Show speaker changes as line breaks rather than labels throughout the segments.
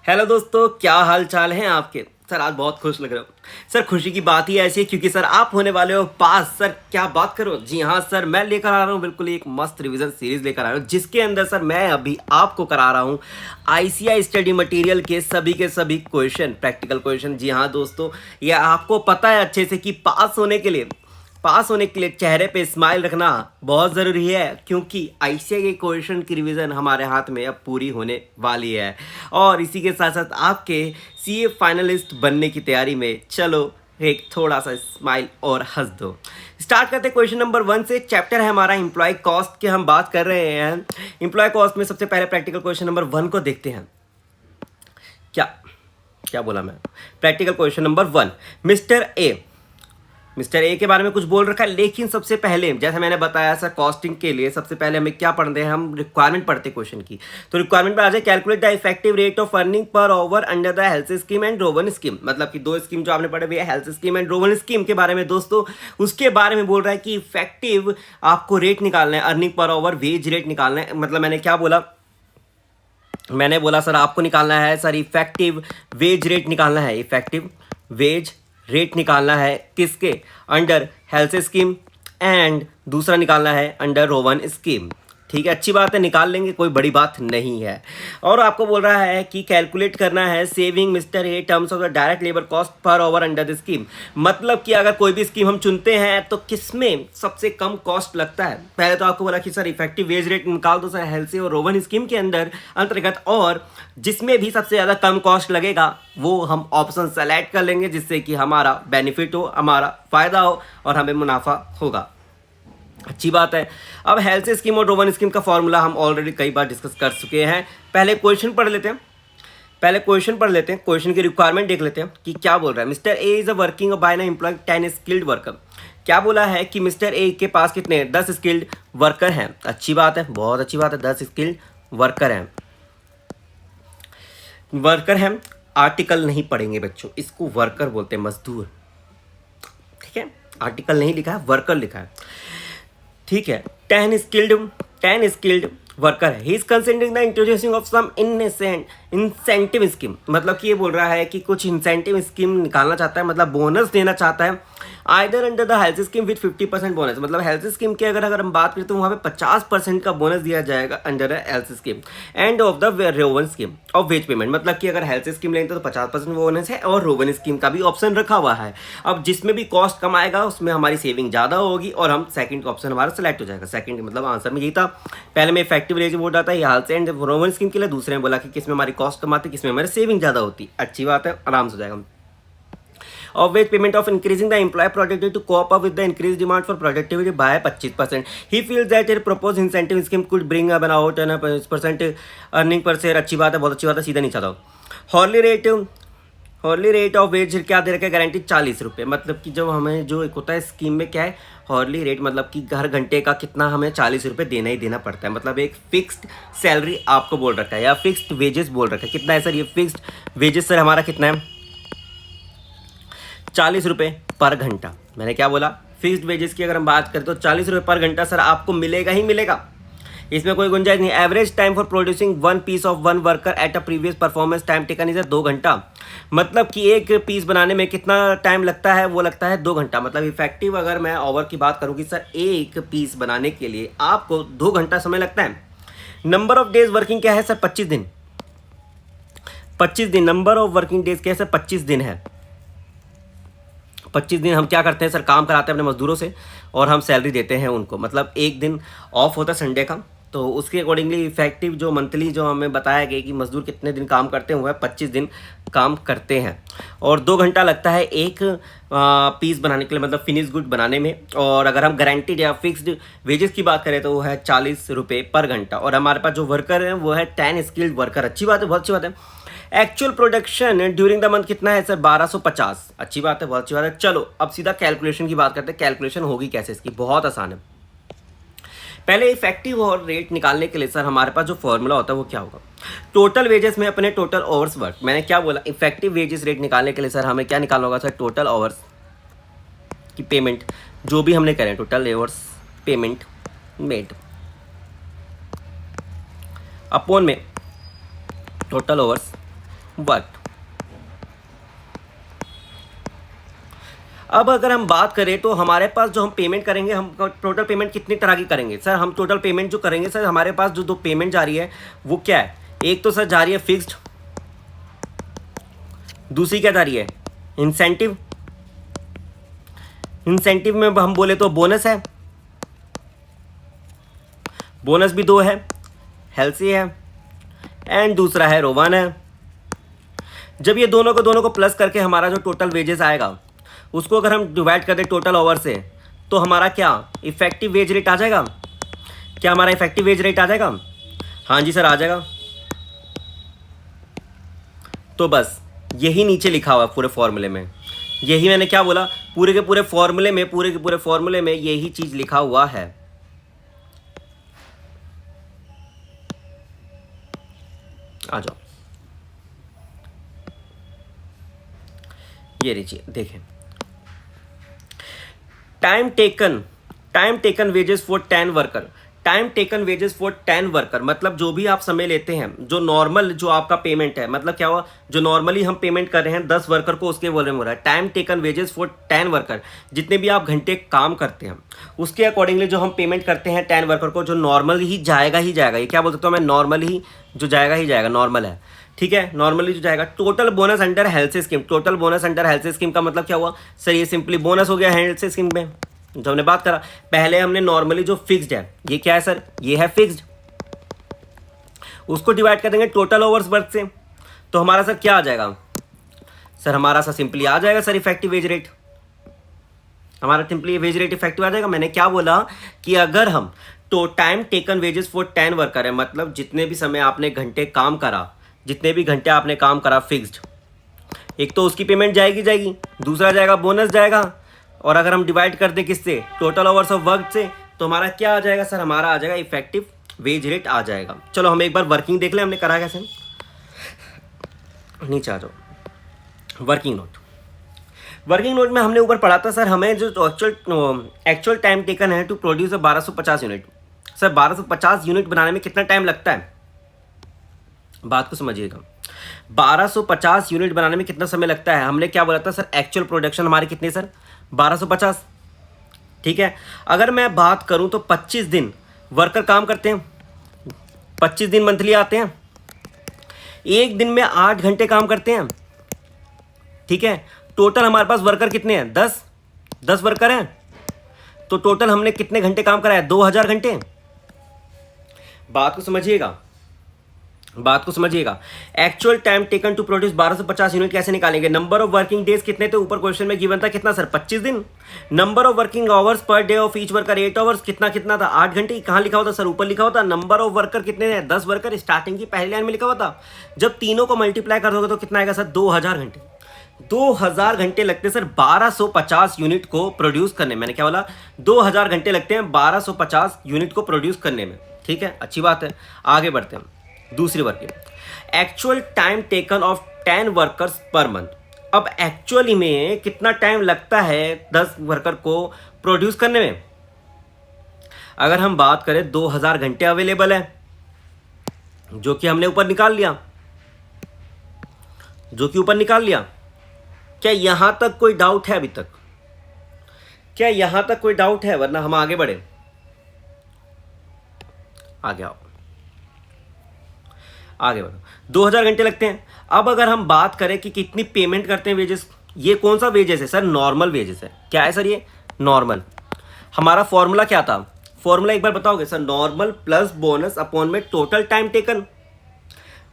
Hello दोस्तों, क्या हाल चाल हैं आपके। सर आज बहुत खुश लग रहा हूँ। सर खुशी की बात ही ऐसी है क्योंकि सर आप होने वाले हो पास। सर क्या बात करो, जी हाँ सर, मैं लेकर आ रहा हूँ बिल्कुल एक मस्त रिवीजन सीरीज लेकर आ रहा हूँ जिसके अंदर सर मैं अभी आपको करा रहा हूँ आईसीआई स्टडी मटेरियल के सभी क्वेश्चन, प्रैक्टिकल क्वेश्चन। जी हाँ दोस्तों, ये आपको पता है अच्छे से कि पास होने के लिए चेहरे पे स्माइल रखना बहुत ज़रूरी है क्योंकि आईसीआई के क्वेश्चन की रिवीजन हमारे हाथ में अब पूरी होने वाली है और इसी के साथ साथ आपके सीए फाइनलिस्ट बनने की तैयारी में। चलो एक थोड़ा सा स्माइल और हंस दो। स्टार्ट करते हैं क्वेश्चन नंबर 1 से। चैप्टर है हमारा एम्प्लॉय कॉस्ट के हम बात कर रहे हैं। एम्प्लॉय कॉस्ट में सबसे पहले प्रैक्टिकल क्वेश्चन नंबर 1 को देखते हैं। क्या क्या बोला मैं? Practical question number 1, mister A के बारे में कुछ बोल रखा है, लेकिन सबसे पहले जैसा मैंने बताया सर कॉस्टिंग के लिए सबसे पहले हमें क्या पढ़ते हैं, हम रिक्वायरमेंट पढ़ते हैं क्वेश्चन की। तो रिक्वायरमेंट पर आ जाए, calculate the effective rate of earning per over under the health scheme and Rowan scheme. मतलब कि दो स्कीम जो आपने पढ़े हुए health scheme and Rowan scheme के बारे में दोस्तों, उसके बारे में बोल रहा है कि इफेक्टिव आपको रेट निकालना है, earning per over wage rate निकालना है। मतलब मैंने क्या बोला, मैंने बोला सर आपको निकालना है सर इफेक्टिव वेज रेट निकालना है, इफेक्टिव वेज रेट निकालना है किसके, अंडर हेल्थ स्कीम एंड दूसरा निकालना है अंडर रोवन स्कीम। ठीक है, अच्छी बात है, निकाल लेंगे, कोई बड़ी बात नहीं है। और आपको बोल रहा है कि कैलकुलेट करना है saving mister A terms of the direct labour cost per over under the scheme. मतलब कि अगर कोई भी स्कीम हम चुनते हैं तो किसमें सबसे कम कॉस्ट लगता है। पहले तो आपको बोला कि सर इफेक्टिव वेज रेट निकाल दो सर हेल्थ और रोवन स्कीम के अंदर अंतर्गत, और जिसमें भी सबसे ज़्यादा कम कॉस्ट लगेगा वो हम ऑप्शन सेलेक्ट कर लेंगे जिससे कि हमारा बेनिफिट हो, हमारा फ़ायदा हो और हमें मुनाफा होगा। अच्छी बात है। अब हेल्थ स्कीम और रोवन स्कीम का फॉर्मूला हम ऑलरेडी कई बार डिस्कस कर चुके हैं। पहले क्वेश्चन पढ़ लेते हैं, क्वेश्चन की रिक्वायरमेंट देख लेते हैं कि क्या बोल रहा है। Mister A is a working bye ना एम्प्लॉय 10 स्किल्ड वर्कर। क्या बोला है कि मिस्टर ए के पास कितने 10 स्किल्ड वर्कर हैं। अच्छी बात है, बहुत अच्छी बात है, 10 स्किल्ड वर्कर हैं। आर्टिकल नहीं पढ़ेंगे बच्चों, इसको वर्कर बोलते हैं, मजदूर। ठीक है, आर्टिकल नहीं लिखा है, वर्कर लिखा है। ठीक है, 10 स्किल्ड वर्कर है। He is considering the introducing of some incentive scheme. मतलब कि ये बोल रहा है कि कुछ इंसेंटिव स्कीम निकालना चाहता है, मतलब बोनस देना चाहता है either under the health scheme with 50% bonus. मतलब हेल्थ स्कीम की अगर हम बात करें तो वहाँ पे 50% का बोनस दिया जाएगा under health scheme end of the Rowan scheme of ways payment. मतलब कि अगर हेल्थ स्कीम लेंगे तो 50% बोनस है और रोवन स्कीम का भी ऑप्शन रखा हुआ है। अब जिसमें भी कॉस्ट कम आएगा उसमें हमारी सेविंग ज़्यादा होगी और हम सेकंड ऑप्शन हमारा सेलेक्ट हो जाएगा। सेकंड मतलब आंसर में यही था। पहले में इफेक्टिव रेज बोल रहा था हेल्थ एंड रोवन स्कीम के लिए, दूसरे में बोला कि किसमें हमारी कॉस्ट कम आती, किसमें हमारी सेविंग ज़्यादा होती। अच्छी बात है, आराम से हो जाएगा। Of which payment of increasing the employee productivity to cope up with the increased demand for productivity by 25%. He feels that a proposed incentive scheme could bring about 5% earning per share। अच्छी बात है, बहुत अच्छी बात है, सीधा नहीं चाहता हूँ। हॉर्ली रेट ऑफ वेज क्या दे रखा है, गारंटी 40 रुपये। मतलब कि जब हमें जो एक होता है स्कीम में क्या है हॉर्ली रेट, मतलब कि हर घंटे का कितना हमें 40 रुपये देना ही देना पड़ता है। मतलब एक फिक्स्ड सैलरी आपको बोल रखा है या फिक्स्ड वेजेस बोल रखा है। कितना है सर ये फिक्स्ड वेजेस सर हमारा कितना है 40 रुपये पर घंटा। मैंने क्या बोला, फिक्स्ड वेजेस की अगर हम बात करें तो 40 रुपये पर घंटा सर आपको मिलेगा ही मिलेगा, इसमें कोई गुंजाइश नहीं। Average time for producing one piece of one worker at a previous performance time taken is 2 घंटा। मतलब कि एक पीस बनाने में कितना टाइम लगता है, वो लगता है 2 घंटा। मतलब इफेक्टिव अगर मैं ओवर की बात करूँ कि सर एक पीस बनाने के लिए आपको 2 घंटा समय लगता है। नंबर ऑफ डेज वर्किंग क्या है सर 25 दिन। 25 दिन नंबर ऑफ वर्किंग डेज क्या है सर 25 दिन है। 25 दिन हम क्या करते हैं सर, काम कराते हैं अपने मजदूरों से और हम सैलरी देते हैं उनको। मतलब एक दिन ऑफ होता है संडे का, तो उसके अकॉर्डिंगली इफेक्टिव जो मंथली जो हमें बताया गया कि मजदूर कितने दिन काम करते हैं, वो है 25 दिन काम करते हैं और 2 घंटा लगता है एक पीस बनाने के लिए, मतलब फिनिश गुड बनाने में। और अगर हम गारंटीड या फिक्स्ड वेजेस की बात करें तो वो है 40 रुपये पर घंटा। और हमारे पास जो वर्कर है वो है 10 स्किल्ड वर्कर। अच्छी बात है, बहुत अच्छी बात है। Actual production during the month कितना है सर 1250। अच्छी बात है, बहुत अच्छी बात है। चलो अब सीधा कैलकुलेशन की बात करते हैं। कैलकुलेशन होगी कैसे इसकी, बहुत आसान है। पहले इफेक्टिव और रेट निकालने के लिए सर हमारे पास जो फॉर्मूला होता है वो क्या होगा, टोटल वेजेस में अपने टोटल ओवर्स वर्क। मैंने क्या बोला, इफेक्टिव वेजेस रेट निकालने के लिए सर हमें क्या निकालना होगा सर, टोटल ओवर्स की पेमेंट जो भी हमने करें, total overs payment made upon में टोटल ओवर्स वर्क। अब अगर हम बात करें तो हमारे पास जो हम पेमेंट करेंगे, हम टोटल पेमेंट कितनी तरह की करेंगे सर? हम टोटल पेमेंट जो करेंगे सर, हमारे पास जो दो पेमेंट जा रही है वो क्या है? एक तो सर जा रही है फिक्स्ड, दूसरी क्या जा रही है? इंसेंटिव। इंसेंटिव में हम बोले तो बोनस है, बोनस भी दो है, हेल्सी है, एंड दूसरा है रोवन है। जब ये दोनों को प्लस करके हमारा जो टोटल वेजेस आएगा उसको अगर हम डिवाइड कर दें टोटल आवर से, तो हमारा क्या इफेक्टिव वेज रेट आ जाएगा? क्या हमारा इफेक्टिव वेज रेट आ जाएगा? हाँ जी सर, आ जाएगा। तो बस यही नीचे लिखा हुआ है पूरे फॉर्मूले में। यही मैंने क्या बोला, पूरे के पूरे फॉर्मूले में यही चीज लिखा हुआ है। आ जाओ, ये लीजिए देखें, time taken wages for 10 worker. Time taken wages for 10 worker मतलब जो भी आप समय लेते हैं, जो नॉर्मल जो आपका पेमेंट है, मतलब क्या हुआ, जो नॉर्मली हम पेमेंट कर रहे हैं 10 वर्कर को, उसके बारे में हो रहा है। Time taken wages for 10 worker, जितने भी आप घंटे काम करते हैं उसके अकॉर्डिंगली जो हम पेमेंट करते हैं 10 वर्कर को, जो नॉर्मल ही जाएगा। ये क्या बोल सकता हूँ मैं, नॉर्मल ही जो जाएगा ही जाएगा, नॉर्मल है, ठीक है, नॉर्मली जो जाएगा। Total bonus under health scheme. Total bonus under health scheme का मतलब क्या हुआ सर? ये सिंपली बोनस हो गया हेल्थ स्कीम में, जो हमने बात करा। पहले हमने नॉर्मली जो फिक्स्ड है, ये क्या है सर? ये है फिक्स्ड, उसको डिवाइड कर देंगे टोटल ओवर्स वर्क से, तो हमारा सर क्या आ जाएगा? सर हमारा सर सिंपली आ जाएगा सर इफेक्टिव वेज रेट। हमारा सिंपली वेज रेट इफेक्टिव आ जाएगा। मैंने क्या बोला कि अगर हम तो time taken wages for 10 worker है, मतलब जितने भी समय आपने घंटे काम करा, जितने भी घंटे आपने काम करा फिक्स्ड, एक तो उसकी पेमेंट जाएगी, दूसरा जाएगा बोनस जाएगा, और अगर हम डिवाइड कर दें किससे? टोटल आवर्स ऑफ वर्क से, तो हमारा क्या आ जाएगा सर? हमारा आ जाएगा इफेक्टिव वेज रेट आ जाएगा। चलो हम एक बार वर्किंग देख लें, हमने करा कैसे। नीचे आ जाओ, वर्किंग नोट में हमने ऊपर पढ़ा था सर, हमें जो एक्चुअल टाइम टेकन है to produce 1250 unit. Sir 1250 unit बनाने में कितना टाइम लगता है? बात को समझिएगा, 1250 यूनिट बनाने में कितना समय लगता है? हमने क्या बोला था सर? एक्चुअल प्रोडक्शन हमारी कितनी सर? 1250, ठीक है। अगर मैं बात करूं तो 25 दिन वर्कर काम करते हैं, 25 दिन मंथली आते हैं, एक दिन में 8 घंटे काम करते हैं, ठीक है। टोटल हमारे पास वर्कर कितने हैं? 10 वर्कर हैं, तो टोटल हमने कितने घंटे काम करा है? 2000 घंटे। बात को समझिएगा। Actual time taken to produce 1250 unit कैसे निकालेंगे? नंबर ऑफ वर्किंग डेज कितने थे? ऊपर क्वेश्चन में गिवन था कितना सर? 25 दिन। Number of working hours per day of each worker 8 hours, कितना था? 8 घंटे। कहाँ लिखा होता सर? ऊपर लिखा होता नंबर ऑफ वर्कर कितने हैं? 10 वर्कर, स्टार्टिंग की पहली लाइन में लिखा हुआ था। जब तीनों को मल्टीप्लाई कर दोगे तो कितना आएगा सर? 2000 घंटे। 2000 घंटे लगते हैं सर 1250 यूनिट को प्रोड्यूस करने में। मैंने क्या बोला? 2000 घंटे लगते हैं 1250 यूनिट को प्रोड्यूस करने में, ठीक है, अच्छी बात है। आगे बढ़ते हैं, दूसरी working, actual time taken of 10 workers per month. अब एक्चुअली में कितना टाइम लगता है 10 वर्कर को प्रोड्यूस करने में? अगर हम बात करें 2000 घंटे अवेलेबल है, जो कि हमने ऊपर निकाल लिया, क्या यहां तक कोई डाउट है? अभी तक क्या यहां तक कोई डाउट है? वरना हम आगे बढ़े, आगे आओ, आगे बढ़ो। 2000 घंटे लगते हैं। अब अगर हम बात करें कि कितनी पेमेंट करते हैं वेजेस, ये कौन सा वेजेस है सर? नॉर्मल वेजेस है। क्या है सर? ये नॉर्मल। हमारा फॉर्मूला क्या था? फॉर्मूला एक बार बताओगे sir? Normal plus bonus upon में total time taken.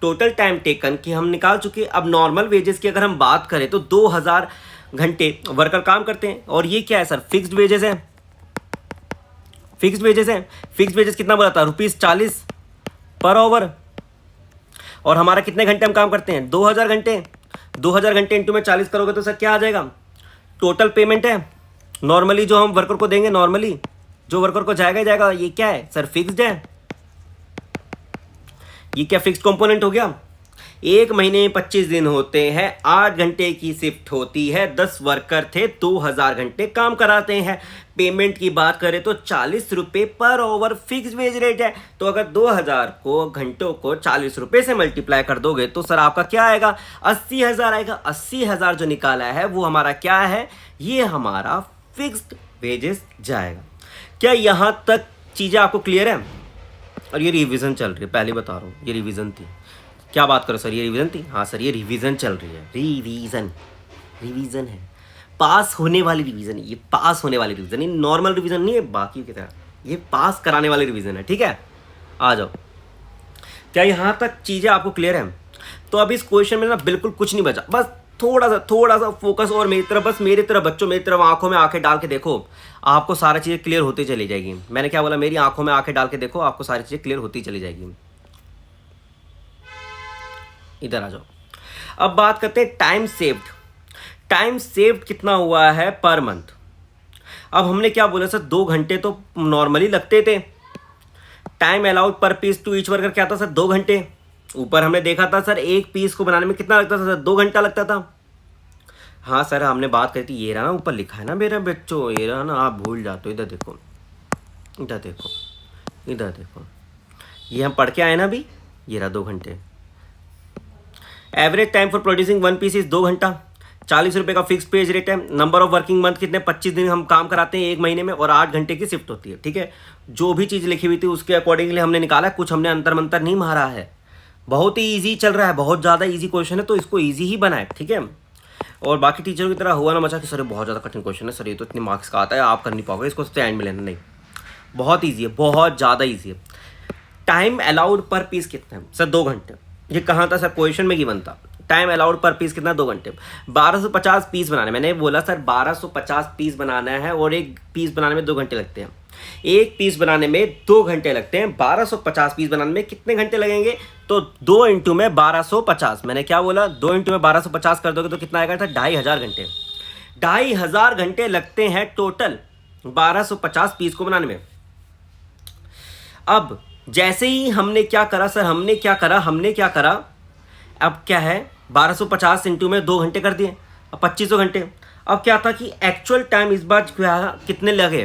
Total time taken की हम निकाल चुके। अब नॉर्मल वेजेस की अगर हम बात करें तो 2000 घंटे वर्कर काम करते हैं, और ये क्या है सर? फिक्स्ड वेजेस है। फिक्स्ड वेजेस कितना बोला था? ₹40 पर आवर। और हमारा कितने घंटे हम काम करते हैं? 2000 घंटे। 2000 घंटे इंटू में 40 करोगे तो सर क्या आ जाएगा? टोटल पेमेंट है नॉर्मली जो हम वर्कर को देंगे, नॉर्मली जो वर्कर को जाएगा। ये क्या है सर? फिक्स्ड है। ये क्या फिक्स्ड कंपोनेंट हो गया? एक महीने में 25 दिन होते हैं, 8 घंटे की शिफ्ट होती है, 10 वर्कर थे, 2000 घंटे काम कराते हैं। पेमेंट की बात करें तो 40 रुपये पर ओवर फिक्स वेज रेट है। तो अगर 2000 को घंटों को 40 रुपये से मल्टीप्लाई कर दोगे तो सर आपका क्या आएगा, 80,000 आएगा। 80,000 जो निकाला है वो हमारा क्या है, ये हमारा फिक्स्ड वेजेस जाएगा। क्या यहाँ तक चीज़ें आपको क्लियर है? और ये रिवीजन चल रही है, पहले बता रहा हूँ, ये रिवीजन थी। क्या बात करो सर, ये रिवीजन थी? हाँ सर, ये रिवीजन चल रही है। रिवीजन है, पास होने वाली रिवीजन है, ये पास होने वाली रिवीजन, ये नॉर्मल रिवीजन नहीं है बाकी की तरह, ये पास कराने वाली रिवीजन है। ठीक है, आ जाओ। क्या यहाँ तक चीज़ें आपको क्लियर है? तो अब इस क्वेश्चन में ना बिल्कुल कुछ नहीं बचा, बस थोड़ा सा फोकस और मेरी तरफ, बस मेरी तरफ बच्चों, मेरी तरफ आंखों में आंखें डाल के देखो, आपको सारी चीज़ें क्लियर होती चली जाएगी। मैंने क्या बोला, मेरी आंखों में आंखें डाल के देखो, आपको सारी चीज़ें क्लियर होती चली जाएगी। इधर आ जाओ। अब बात करते हैं टाइम सेव्ड। टाइम सेव्ड कितना हुआ है पर मंथ। अब हमने क्या बोला सर, 2 घंटे तो नॉर्मली लगते थे। टाइम अलाउड पर पीस टू ईच वर्कर क्या था सर, 2 घंटे। ऊपर हमने देखा था सर, एक पीस को बनाने में कितना लगता था सर, 2 घंटा लगता था। हाँ सर, हमने बात करी थी, ये रहा ना ऊपर लिखा है ना मेरे बच्चों, ये रहा ना, आप भूल जाते हो। इधर देखो, इधर देखो, इधर देखो, ये हम पढ़ के आए ना अभी, ये रहा 2 घंटे। Average time for producing 1 piece is 2 घंटा। 40 रुपये का फिक्स पेज रेट है। नंबर ऑफ वर्किंग मंथ कितने, 25 दिन हम काम कराते हैं एक महीने में, और 8 घंटे की शिफ्ट होती है। ठीक है, जो भी चीज़ लिखी हुई थी उसके अकॉर्डिंगली हमने निकाला, कुछ हमने अंतर मंतर नहीं मारा है। बहुत ही ईजी चल रहा है, बहुत ज़्यादा ईजी क्वेश्चन है, तो इसको ईजी ही बनाए। ठीक है, और बाकी टीचरों की तरह हुआ ना मचा कि सर बहुत ज़्यादा कठिन क्वेश्चन है सर, ये तो इतने मार्क्स का आता है, आप कर नहीं पाओगे, इसको सबसे एंड में लेना। नहीं, बहुत ईजी है, बहुत ज़्यादा ईजी है। टाइम अलाउड पर पीस कितना है सर, 2 घंटे। ये कहाँ था सर, क्वेश्चन में गिवन था। टाइम अलाउड पर पीस कितना, 2 घंटे। 1250 पीस बनाने, मैंने बोला सर 1250 पीस बनाना है, और एक पीस बनाने में 2 घंटे लगते हैं। एक पीस बनाने में 2 घंटे लगते हैं, 1250 पीस बनाने में कितने घंटे लगेंगे, तो 2 इंटू में 1250। मैंने क्या बोला, 2 इंटू में 1250 कर दोगे तो कितना आएगा था, 2500 घंटे। 2500 घंटे लगते हैं टोटल 1250 पीस को बनाने में। अब जैसे ही हमने क्या करा सर, हमने क्या करा, अब क्या है, 1250 इंटू में 2 घंटे कर दिए, अब 2500 घंटे। अब क्या था कि एक्चुअल टाइम इस बार कितने लगे,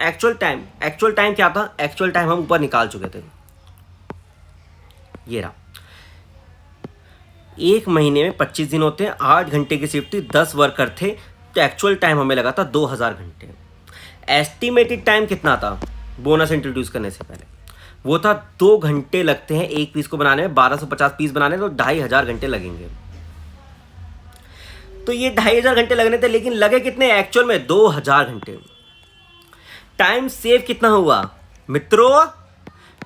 एक्चुअल टाइम क्या था, एक्चुअल टाइम हम ऊपर निकाल चुके थे, ये रहा। एक महीने में 25 दिन होते हैं, 8 घंटे की शिफ्ट थी, 10 वर्कर थे, तो एक्चुअल टाइम हमें लगा था 2000 घंटे। एस्टिमेटेड टाइम कितना था बोनस इंट्रोड्यूस करने से पहले, वो था 2 घंटे लगते हैं एक पीस को बनाने में, 1250 पीस बनाने तो 2500 घंटे लगेंगे। तो ये 2500 घंटे लगने थे, लेकिन लगे कितने एक्चुअल में, 2000 घंटे। टाइम सेव कितना हुआ मित्रों,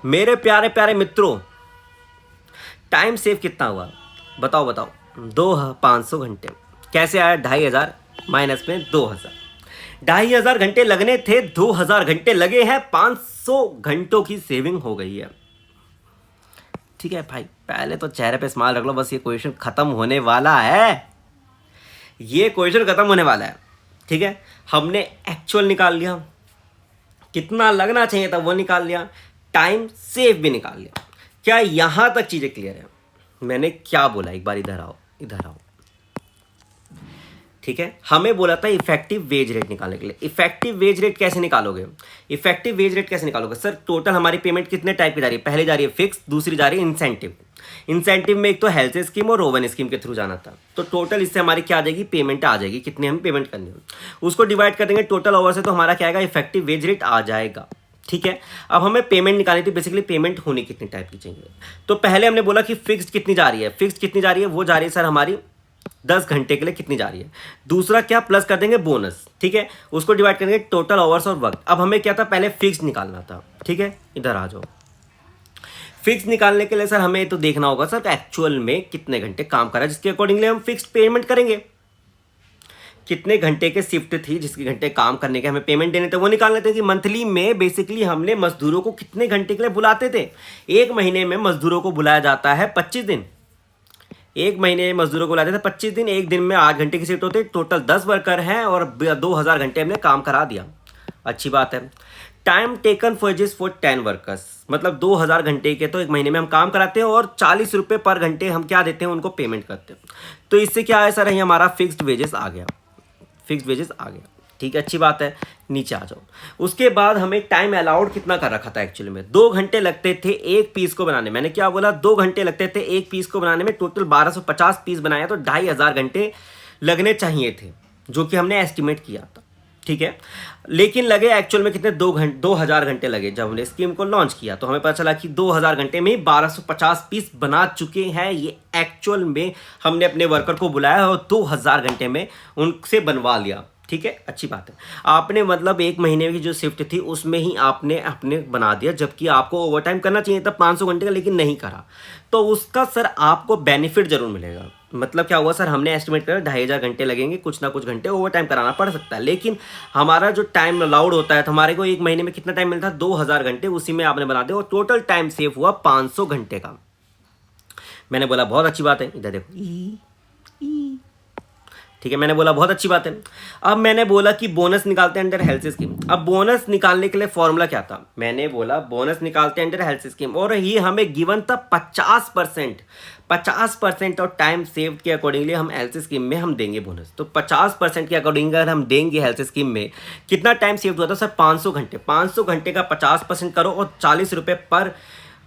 मेरे प्यारे प्यारे मित्रों, टाइम सेव कितना हुआ बताओ, 2500 घंटे। कैसे आया, 2500 माइनस में 2000, 2500 घंटे लगने थे, 2000 घंटे लगे हैं, 500 घंटों की सेविंग हो गई है। ठीक है भाई, पहले तो चेहरे पे स्माइल रख लो, बस ये क्वेश्चन खत्म होने वाला है, ये क्वेश्चन खत्म होने वाला है। ठीक है, हमने एक्चुअल निकाल लिया, कितना लगना चाहिए था वो निकाल लिया, टाइम सेव भी निकाल लिया। क्या यहां तक चीजें क्लियर है? मैंने क्या बोला, एक बार इधर आओ, इधर आओ। ठीक है, हमें बोला था इफेक्टिव वेज रेट निकालने के लिए। इफेक्टिव वेज रेट कैसे निकालोगे, इफेक्टिव वेज रेट कैसे निकालोगे सर, टोटल हमारी पेमेंट कितने टाइप की जा रही है, पहले जा रही है फिक्स, दूसरी जा रही है इंसेंटिव। इंसेंटिव में एक तो हेल्थ स्कीम और ओवन स्कीम के थ्रू जाना था, तो टोटल इससे हमारी क्या आ जाएगी, पेमेंट आ जाएगी, कितनी हमें पेमेंट करनी है, उसको डिवाइड कर देंगे टोटल ओवर से, तो हमारा क्या आएगा, इफेक्टिव वेज रेट आ जाएगा। ठीक है, अब हमें पेमेंट निकालनी थी, बेसिकली पेमेंट होनी कितनी टाइप की चाहिए। तो पहले हमने बोला कि फिक्स्ड कितनी जा रही है, फिक्स्ड कितनी जा रही है, वो जा रही है सर हमारी 10 घंटे के लिए कितनी जा रही है। दूसरा क्या, प्लस कर देंगे बोनस। ठीक है, उसको डिवाइड करेंगे टोटल आवर्स और वक्त। अब हमें क्या था, पहले फिक्स निकालना था। ठीक है, इधर आ जाओ। फिक्स निकालने के लिए सर हमें तो देखना होगा सर एक्चुअल में कितने घंटे काम करा, जिसके अकॉर्डिंगली हम फिक्स्ड पेमेंट करेंगे। कितने घंटे के शिफ्ट थी, जिसके घंटे काम करने के हमें पेमेंट देने थे, वो निकाल लेते हैं कि मंथली में बेसिकली हमने मजदूरों को कितने घंटे के लिए बुलाते थे। एक महीने में मजदूरों को बुलाया जाता है 25 दिन, एक महीने में मजदूरों को बुलाते थे 25 दिन, एक दिन में 8 घंटे की शिफ्ट होती है, टोटल 10 वर्कर हैं और 2000 घंटे हमने काम करा दिया। अच्छी बात है। Time taken for for 10 workers, मतलब 2000 घंटे के तो एक महीने में हम काम कराते हैं और 40 रुपये पर घंटे हम क्या देते हैं, उनको पेमेंट करते हैं। तो इससे क्या है सर, ये हमारा फिक्स्ड वेजेस आ गया, फिक्स्ड वेजेस आ गया। ठीक है, अच्छी बात है, नीचे आ जाओ। उसके बाद हमें टाइम अलाउड कितना कर रखा था एक्चुअली में, 2 घंटे लगते थे एक पीस को बनाने। मैंने क्या बोला, 2 घंटे लगते थे एक पीस को बनाने में, टोटल 1250 पीस बनाया तो 2500 घंटे लगने चाहिए थे, जो कि हमने एस्टिमेट किया था। ठीक है, लेकिन लगे एक्चुअल में कितने, 2000 घंटे लगे। जब हमने स्कीम को लॉन्च किया तो हमें पता चला कि 2000 घंटे में ही 1250 पीस बना चुके हैं। ये एक्चुअल में हमने अपने वर्कर को बुलाया और 2000 घंटे में उनसे बनवा लिया। ठीक है, अच्छी बात है। आपने मतलब एक महीने की जो शिफ्ट थी उसमें ही आपने अपने बना दिया, जबकि आपको ओवर टाइम करना चाहिए था 500 घंटे का, लेकिन नहीं करा। तो उसका सर आपको बेनिफिट जरूर मिलेगा। मतलब क्या हुआ सर, हमने एस्टिमेट करा 2500 घंटे लगेंगे, कुछ ना कुछ घंटे ओवर टाइम कराना पड़ सकता है, लेकिन हमारा जो टाइम अलाउड होता है तो हमारे को एक महीने में कितना टाइम मिलता है, 2000 घंटे, उसी में आपने बना दिया और टोटल टाइम सेव हुआ 500 घंटे का। मैंने बोला बहुत अच्छी बात है, इधर देखो, ठीक है, मैंने बोला बहुत अच्छी बात है। अब मैंने बोला कि बोनस निकालते हैं अंडर हेल्थ स्कीम। अब बोनस निकालने के लिए फॉर्मूला क्या था, मैंने बोला बोनस निकालते हैं अंडर हेल्थ स्कीम, और ये हमें गिवन था 50% और टाइम सेव के अकॉर्डिंगली हम हेल्थ स्कीम में हम देंगे बोनस। तो 50% के अकॉर्डिंग अगर हम देंगे हेल्थ स्कीम में, कितना टाइम सेव हुआ था सर, 500 घंटे। 500 घंटे का 50% करो और 40 रुपये पर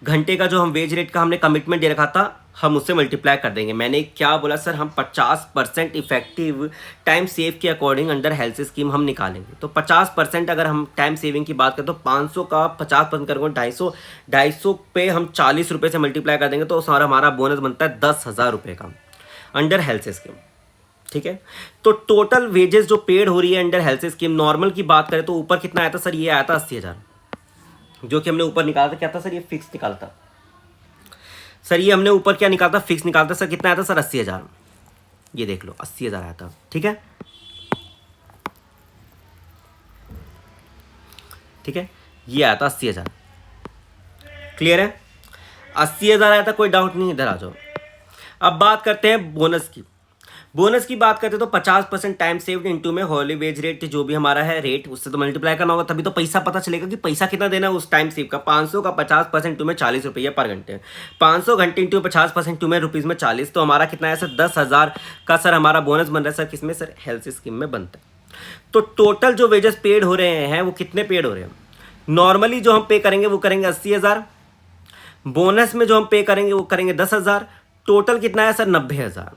घंटे का जो हम वेज रेट का हमने कमिटमेंट दे रखा था, हम उससे मल्टीप्लाई कर देंगे। मैंने क्या बोला सर, हम 50% इफेक्टिव टाइम सेव के अकॉर्डिंग अंडर हेल्थ स्कीम हम निकालेंगे। तो 50% अगर हम टाइम सेविंग की बात करें तो 500 का 50% करेंगे 250 पे हम 40 रुपये से मल्टीप्लाई कर देंगे, तो हमारा बोनस बनता है 10,000 रुपये का अंडर हेल्थ स्कीम। ठीक है, तो टोटल वेजेस जो पेड हो रही है अंडर हेल्थ स्कीम, नॉर्मल की बात करें तो ऊपर कितना आया था सर, ये आया था 80,000, जो कि हमने ऊपर निकाला था। क्या था सर, ये फिक्स निकाला था सर, ये हमने ऊपर क्या निकाला था, फिक्स निकालता सर। कितना आया था सर, 80,000। ये देख लो 80,000 आया था। ठीक है, ठीक है, ये आया था 80,000। क्लियर है, 80,000 आया था, कोई डाउट नहीं, इधर आ जाओ। अब बात करते हैं बोनस की। बोनस की बात करते तो 50% टाइम सेव्ड इनटू में हॉली वेज रेट जो भी हमारा है रेट, उससे तो मल्टीप्लाई करना होगा, तभी तो पैसा पता चलेगा कि पैसा कितना देना है उस टाइम सेव का। 500 का 50% इंटू में 40 रुपये पर घंटे, 500 घंटे इंटू 50% इंटू में रुपीज़ में 40, तो हमारा कितना है सर, 10,000 का सर हमारा बोनस बन रहा है सर, किसमें सर, हेल्थ स्कीम में बनता है। तो टोटल जो वेजेस पेड हो रहे हैं वो कितने पेड हो रहे हैं, नॉर्मली जो हम पे करेंगे वो करेंगे 80,000, बोनस में जो हम पे करेंगे वो करेंगे 10,000, टोटल कितना है सर, 90,000।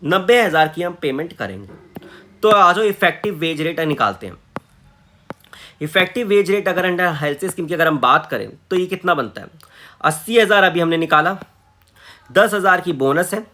90,000 की हम पेमेंट करेंगे। तो आ जाओ इफेक्टिव वेज रेट निकालते हैं। इफेक्टिव वेज रेट अगर अंडर हेल्थ स्कीम की अगर हम बात करें तो ये कितना बनता है, 80,000 अभी हमने निकाला, 10,000 की बोनस है,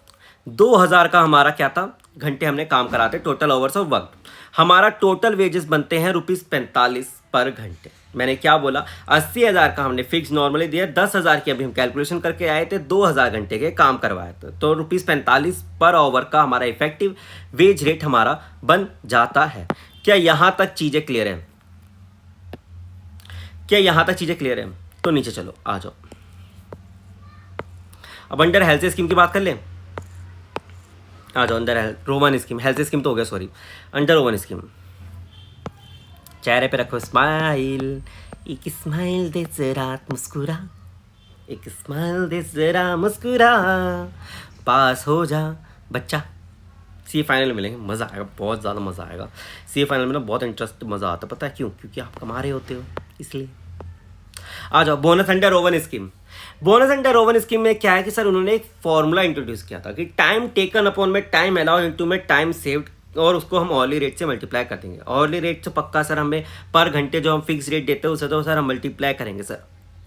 2,000 का हमारा क्या था, घंटे हमने काम कराते, टोटल आवर्स ऑफ वर्क। हमारा टोटल वेजेस बनते हैं ₹45 पर घंटे। मैंने क्या बोला, 80,000 का हमने फिक्स नॉर्मली दिया, 10,000 की अभी हम कैलकुलेशन करके आए थे, 2,000 घंटे के काम करवाए थे, तो ₹45 पर आवर का हमारा इफेक्टिव वेज रेट हमारा बन जाता है। क्या यहां तक चीजें क्लियर है, क्या यहां तक चीजें क्लियर है? तो नीचे चलो, आ जाओ। अब अंडर हेल्थ स्कीम की बात कर लें, आ जाओ अंदर रोवन स्कीम, हेल्थ स्कीम तो हो गया सॉरी, अंडर रोवन स्कीम। चेहरे पे रखो स्माइल, एक स्माइल दे जरा मुस्कुरा, एक स्माइल दे जरा मुस्कुरा, पास हो जा बच्चा। सी फाइनल में मिलेंगे, मज़ा आएगा, बहुत ज़्यादा मज़ा आएगा। सी फाइनल में ना बहुत इंटरेस्ट मज़ा आता है, पता है क्यों? क्योंकि आप कमा रहे होते हो इसलिए। आ जाओ bonus under Rowan scheme. Bonus under Rowan scheme में क्या है कि सर उन्होंने एक फॉर्मूला इंट्रोड्यूस किया था कि टाइम टेकन अपॉन में टाइम अलाउ इंटू में टाइम सेव्ड, और उसको हम ऑर्ली रेट से मल्टीप्लाई कर देंगे। ऑर्ली रेट तो पक्का सर हमें पर घंटे जो हम फिक्स रेट देते हैं उसे तो सर हम मल्टीप्लाई करेंगे सर,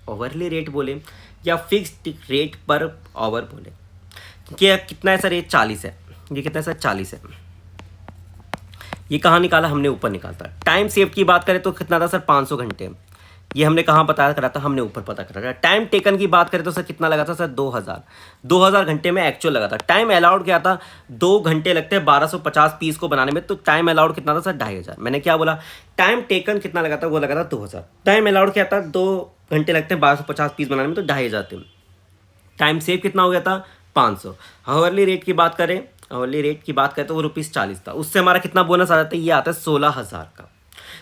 ओवरली रेट बोले या फिक्स्ड रेट पर आवर बोले। क्या कितना है सर, ये 40 है, ये कितना है सर, 40 है। ये कहाँ निकाला हमने, ऊपर निकालता। टाइम सेव की बात करें तो कितना था सर, 500 घंटे। ये हमने कहाँ पता करा था, हमने ऊपर पता करा था। टाइम टेकन की बात करें तो सर कितना लगा था सर, 2,000 घंटे में एक्चुअल लगा था। टाइम अलाउड क्या था, 2 घंटे लगते हैं 1250 पीस को बनाने में, तो टाइम अलाउड कितना था सर, 2,500। मैंने क्या बोला, टाइम टेकन कितना लगा था, वो लगा था 2,000। टाइम अलाउड क्या था, 2 घंटे लगते हैं 1250 पीस बनाने में, तो 2,500 थे। टाइम सेव कितना हो गया था, 500। हावरली रेट की बात करें, हावरली रेट की बात करें तो वो ₹40 था, उससे हमारा कितना बोनस आ जाता है, ये आता है 16,000 का।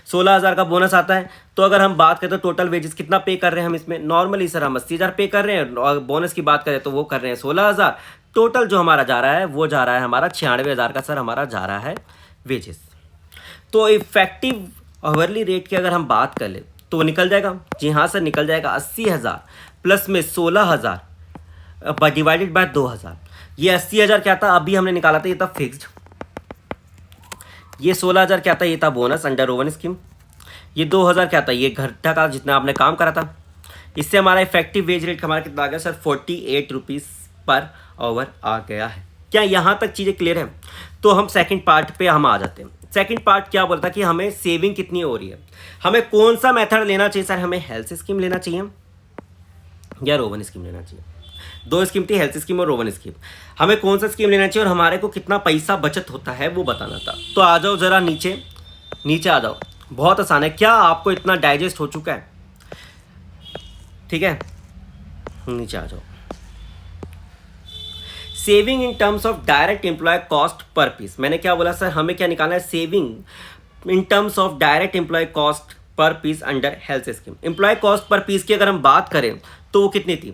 16,000 का बोनस आता है। तो अगर हम बात करें तो टोटल वेजेस कितना पे कर रहे हैं हम इसमें, नॉर्मली सर हम 80,000 पे कर रहे हैं और बोनस की बात करें तो वो कर रहे हैं 16,000। टोटल जो हमारा जा रहा है वो जा रहा है हमारा 96,000 का सर हमारा जा रहा है वेजेस। तो इफेक्टिव आवरली रेट की अगर हम बात कर ले तो निकल जाएगा, जी हाँ सर निकल जाएगा 80,000 प्लस में 16,000 डिवाइडेड बाय 2,000। ये 80,000 क्या था अभी हमने निकाला था, ये था फिक्स्ड। ये 16,000 क्या था, ये था बोनस अंडर ओवन स्कीम। ये 2,000 क्या था, ये घंटा का जितना आपने काम करा था। इससे हमारा इफेक्टिव वेज रेट हमारा कितना आ गया सर, 48 रुपीज़ पर आवर आ गया है। क्या यहाँ तक चीज़ें क्लियर है? तो हम सेकंड पार्ट पे हम आ जाते हैं। सेकंड पार्ट क्या बोलता है कि हमें सेविंग कितनी हो रही है, हमें कौन सा मेथड लेना चाहिए सर, हमें हेल्थ स्कीम लेना चाहिए या रोवन स्कीम लेना चाहिए। दो स्कीम थी, हेल्थ स्कीम और रोवन स्कीम। हमें कौन सा स्कीम लेना चाहिए और हमारे को कितना पैसा बचत होता है वो बताना था। तो आ जाओ ज़रा नीचे, नीचे आ जाओ, बहुत आसान है। क्या आपको इतना डाइजेस्ट हो चुका है? ठीक है, नीचे आ जाओ। Saving in terms of direct employ cost per piece. मैंने क्या बोला सर, हमें क्या निकालना है, saving in terms of direct employ cost per piece under health scheme. Employ cost per piece की अगर हम बात करें तो वो कितनी थी,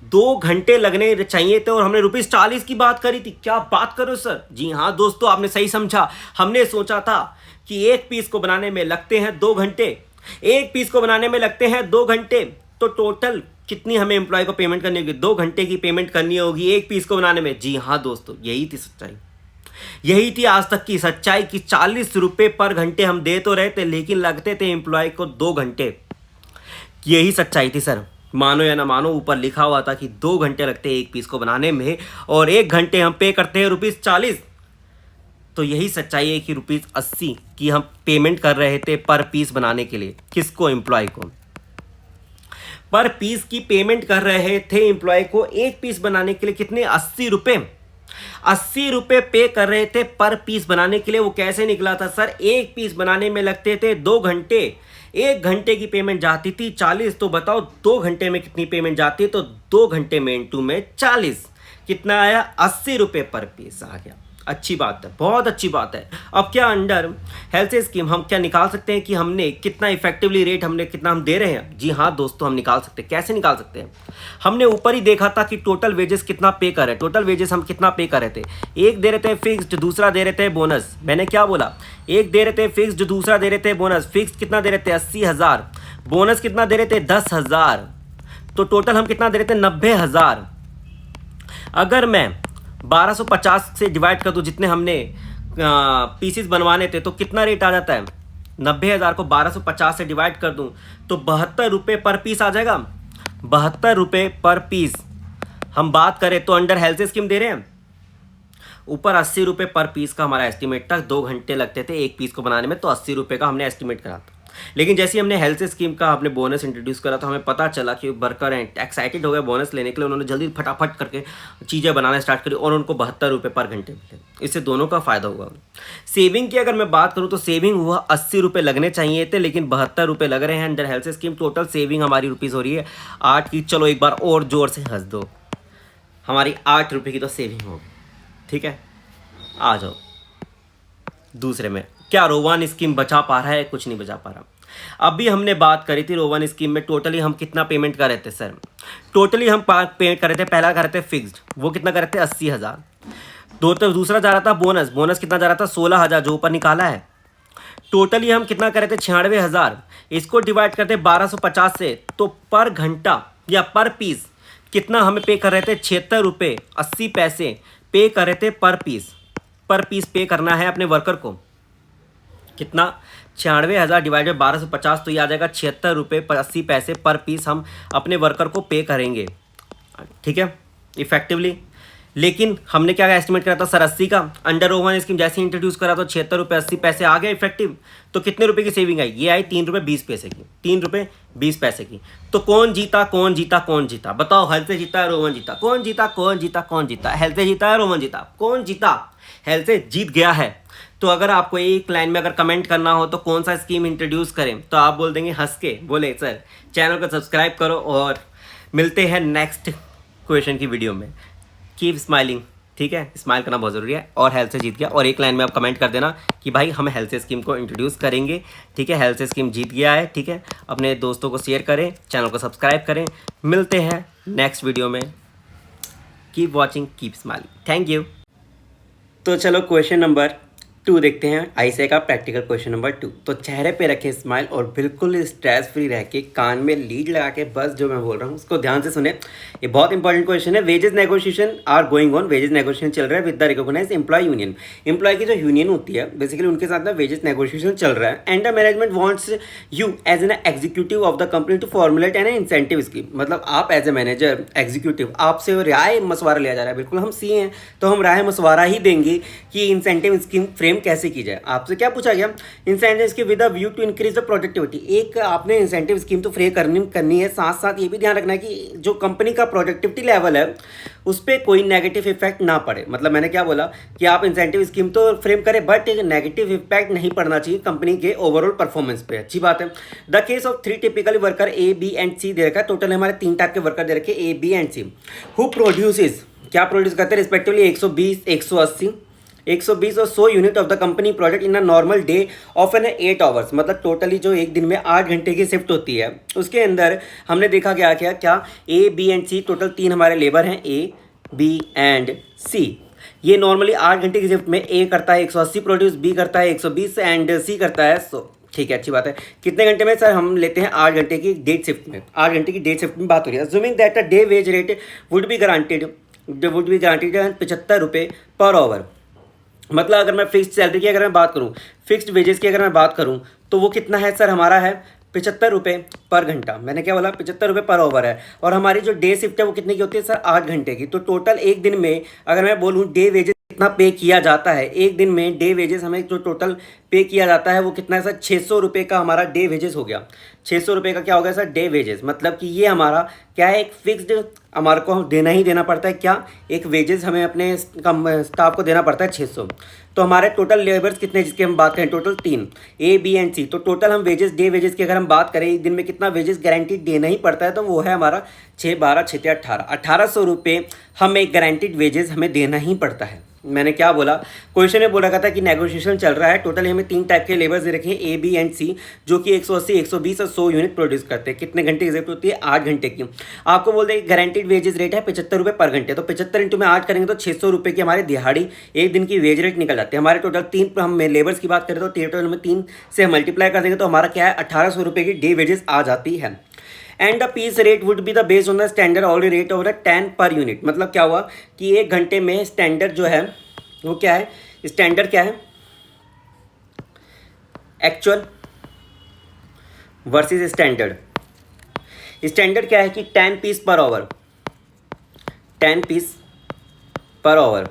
2 घंटे लगने चाहिए थे और हमने ₹40 की बात करी थी। क्या बात करो सर, जी हाँ दोस्तों आपने सही समझा। हमने सोचा था कि एक पीस को बनाने में लगते हैं 2 घंटे, एक पीस को बनाने में लगते हैं 2 घंटे, तो टोटल कितनी हमें एम्प्लॉय को पेमेंट करनी होगी, 2 घंटे की पेमेंट करनी होगी एक पीस को बनाने में। जी हाँ दोस्तों, यही थी सच्चाई, यही थी आज तक की सच्चाई कि 40 रुपये पर घंटे हम दे तो रहे थे लेकिन लगते थे एम्प्लॉय को 2 घंटे। यही सच्चाई थी सर, मानो या ना मानो, ऊपर लिखा हुआ था कि 2 घंटे लगते हैं एक पीस को बनाने में और 1 घंटे हम पे करते हैं ₹40। तो यही सच्चाई है कि ₹80 की हम पेमेंट कर रहे थे पर पीस बनाने के लिए। किसको, एम्प्लॉय को। पर पीस की पेमेंट कर रहे थे एम्प्लॉय को एक पीस बनाने के लिए, कितने, 80 रुपये। 80 रुपये पे कर रहे थे पर पीस बनाने के लिए। वो कैसे निकला था सर, एक पीस बनाने में लगते थे 2 घंटे, 1 घंटे की पेमेंट जाती थी 40। तो बताओ 2 घंटे में कितनी पेमेंट जाती है, तो 2 घंटे में इंटू में 40, कितना आया, 80 रुपये पर पीस आ गया। अच्छी बात है, बहुत अच्छी बात है। अब क्या अंडर हेल्थ स्कीम हम क्या निकाल सकते हैं कि हमने कितना इफेक्टिवली रेट हमने कितना हम दे रहे हैं? जी हाँ दोस्तों, हम निकाल सकते हैं। कैसे निकाल सकते हैं? हमने ऊपर ही देखा था कि टोटल वेजेस कितना पे कर रहे हैं। टोटल वेजेस हम कितना पे कर रहे थे, एक दे रहे थे फिक्स्ड, दूसरा दे रहे थे बोनस। मैंने क्या बोला, एक दे रहे थे फिक्स्ड, दूसरा दे रहे थे बोनस। फिक्स्ड कितना दे रहे थे, 80,000। बोनस कितना दे रहे थे, 10,000। तो टोटल हम कितना दे रहे थे, 90,000। अगर मैं 1250 से डिवाइड कर दूं, जितने हमने पीसेस बनवाने थे, तो कितना रेट आ जाता है, 90,000 को 1250 से डिवाइड कर दूं तो 72 रुपये पर पीस आ जाएगा। 72 रुपये पर पीस हम बात करें तो अंडर हेल्थ स्कीम दे रहे हैं। ऊपर 80 रुपये पर पीस का हमारा एस्टिमेट था, 2 घंटे लगते थे एक पीस को बनाने में, तो 80 रुपये का हमने एस्टिमेट करा था। लेकिन जैसे हमने हेल्थ स्कीम का हमने बोनस इंट्रोड्यूस करा तो हमें पता चला कि वर्कर हैं एक्साइटेड हो गए बोनस लेने के लिए, उन्होंने जल्दी फटाफट करके चीज़ें बनाना स्टार्ट करी और उनको 72 रुपये पर घंटे मिले। इससे दोनों का फ़ायदा हुआ। सेविंग की अगर मैं बात करूँ तो सेविंग हुआ 80 रुपये लगने चाहिए थे लेकिन 72 रुपये लग रहे हैं under health scheme. Total saving हमारी रुपीज़ हो रही है 8 की। चलो एक बार और ज़ोर से हंस दो, हमारी 8 रुपये की तो सेविंग होगी। ठीक है, आ जाओ दूसरे में। क्या रोवन स्कीम बचा पा रहा है? कुछ नहीं बचा पा रहा। अभी हमने बात करी थी रोवन स्कीम में टोटली हम कितना पेमेंट कर रहे थे सर, टोटली हम पेमेंट कर रहे थे, पहला कर रहे थे फिक्स्ड, वो कितना कर रहे थे 80,000। दूसरा जा रहा था बोनस, बोनस कितना जा रहा था 16,000 जो ऊपर निकाला है। टोटली हम कितना कर रहे थे 96,000। इसको डिवाइड करते 1250 से तो पर घंटा या पर पीस कितना हमें पे कर रहे थे, 76 रुपये 80 पैसे पे कर रहे थे पर पीस। पर पीस पे करना है अपने वर्कर को, कितना, 96,000 डिवाइडेड 1250, तो ये आ जाएगा 76 रुपये 80 पैसे पर पीस हम अपने वर्कर को पे करेंगे। ठीक है, इफेक्टिवली। लेकिन हमने क्या एस्टिमेट करा था सर 80 का। अंडर रोवन स्कीम जैसे इंट्रोड्यूस करा तो 76 रुपये 80 पैसे आ गया इफेक्टिव। तो कितने रुपए की सेविंग आई? ये आई 3 रुपये 20 पैसे की, 3 रुपये 20 पैसे की। तो कौन जीता, कौन जीता, कौन जीता? बताओ, हेल्थ से जीता है रोवन जीता? कौन जीता, कौन जीता, कौन जीता? हेल्थ से जीता है रोवन जीता? कौन जीता? हेल्थ से जीत गया है। तो अगर आपको एक लाइन में अगर कमेंट करना हो तो कौन सा स्कीम इंट्रोड्यूस करें, तो आप बोल देंगे हंस के, बोले सर चैनल को सब्सक्राइब करो और मिलते हैं नेक्स्ट क्वेश्चन की वीडियो में। Keep smiling. ठीक है, स्माइल करना बहुत ज़रूरी है। और हेल्थ से जीत गया, और एक लाइन में आप कमेंट कर देना कि भाई हम हेल्थ से स्कीम को इंट्रोड्यूस करेंगे। ठीक है, हेल्थ से स्कीम जीत गया है। ठीक है, अपने दोस्तों को शेयर करें, चैनल को सब्सक्राइब करें। मिलते हैं नेक्स्ट वीडियो में। Keep watching, keep smiling. Thank you. तो चलो क्वेश्चन नंबर 2 देखते हैं, आईसीआई का प्रैक्टिकल क्वेश्चन नंबर 2। तो चेहरे पे रखे स्माइल और बिल्कुल स्ट्रेस फ्री रह के कान में लीड लगा के बस जो मैं बोल रहा हूँ उसको ध्यान से सुने। ये बहुत इंपॉर्टेंट क्वेश्चन है। Wages negotiation are going on, wages negotiation चल रहा है with the recognize employ union. Employ की जो यूनियन होती है बेसिकली उनके साथ में वेजेस नेगोशिएशन चल रहा है। And the management wants you as an executive of the company to formulate an incentive scheme. मतलब आप एज ए मैनेजर एग्जीक्यूटिव, आपसे राय मशवरा लिया जा रहा है। बिल्कुल हम सी हैं तो हम राय मशवरा ही देंगे कि इंसेंटिव स्कीम फ्रेम कैसे की जाए। आपसे क्या पूछा गया, incentive scheme with a view to increase the productivity. एक आपने इंसेंटिव स्कीम तो फ्रेम करनी है, साथ साथ ये भी ध्यान रखना है कि जो कंपनी का प्रोडक्टिविटी लेवल है उस पर कोई नेगेटिव इफेक्ट ना पड़े। मतलब मैंने क्या बोला कि आप इंसेंटिव स्कीम तो फ्रेम करें बट नेगेटिव इफेक्ट नहीं पड़ना चाहिए कंपनी के ओवरऑल परफॉर्मेंस पे। अच्छी बात है। The case of 3 typical worker A B and C दे रखा है। टोटल हमारे 3 टाइप के वर्कर दे रखे A B and C, who produces, क्या प्रोड्यूस करते हैं रिस्पेक्टिवली 120, 180, 120 और 100 unit of the company product in a normal day of an 8 hours. मतलब टोटली जो एक दिन में 8 घंटे की शिफ्ट होती है उसके अंदर हमने देखा गया क्या A B and C, total 3 हमारे लेबर हैं ए बी एंड सी। ये नॉर्मली 8 घंटे की शिफ्ट में ए करता है 180 प्रोड्यूस, बी करता है 120 एंड सी करता है 100। ठीक है, अच्छी बात है। कितने घंटे में सर, हम लेते हैं 8 घंटे की डे शिफ्ट में। 8 घंटे की डे शिफ्ट में बात हो रही है। Assuming that a day wage rate would B guaranteed 75 रुपये पर आवर। मतलब अगर मैं फिक्स्ड सैलरी की अगर मैं बात करूं, फिक्स्ड वेजेस की अगर मैं बात करूं तो वो कितना है सर, हमारा है 75 रुपये पर घंटा। मैंने क्या बोला, 75 रुपये पर ओवर है। और हमारी जो डे शिफ्ट है वो कितने की होती है सर, 8 घंटे की। तो टोटल एक दिन में अगर मैं बोलूँ डे वेजेस कितना पे किया जाता है, एक दिन में डे वेजेस हमें जो टोटल पे किया जाता है वो कितना है सर, 600 रुपये का हमारा डे वेजेस हो गया। 600 रुपये का क्या हो गया सर, डे वेजेस। मतलब कि ये हमारा क्या है, एक फिक्स्ड हमारे को देना ही देना पड़ता है। क्या, एक वेजेस हमें अपने स्टाफ को देना पड़ता है 600। तो हमारे टोटल लेबर्स कितने जिसकी हम बात करें, टोटल 3 ए बी एंड सी। तो टोटल हम वेजेस डे वेजेस की अगर हम बात करें एक दिन में कितना वेजेस गारंटीड देना ही पड़ता है तो वो है हमारा 6 12 6 18 1800 रुपये हमें एक गारंटीड वेजेस हमें देना ही पड़ता है। मैंने क्या बोला, क्वेश्चन में बोला गया था कि नेगोशिएशन चल रहा है। टोटल हमें 3 टाइप के लेबर्स दे रखे हैं ए बी एंड सी, जो कि 180 120 और 100 यूनिट प्रोड्यूस करते हैं। कितने घंटे की जरूरत होती है, 8 घंटे की। आपको बोलते हैं गारंटीड वेजेस रेट है 75 रुपये पर घंटे। तो 75 इंटू में 8 करेंगे तो 600 रुपये की हमारी दिहाड़ी एक दिन की वेज रेट निकल जाती है। हमारे टोटल 3 हम लेबर्स की बात करें तो टोटल में 3 से मल्टीप्लाई कर देंगे तो हमारा क्या है, 1800 रुपये की डे वेजेस आ जाती है। And the piece rate would be the based on the standard already rate over 10 per unit. मतलब क्या हुआ कि एक घंटे में स्टैंडर्ड जो है वो क्या है, स्टैंडर्ड क्या है, एक्चुअल वर्सेस स्टैंडर्ड। स्टैंडर्ड क्या है कि 10 piece per hour, 10 piece per hour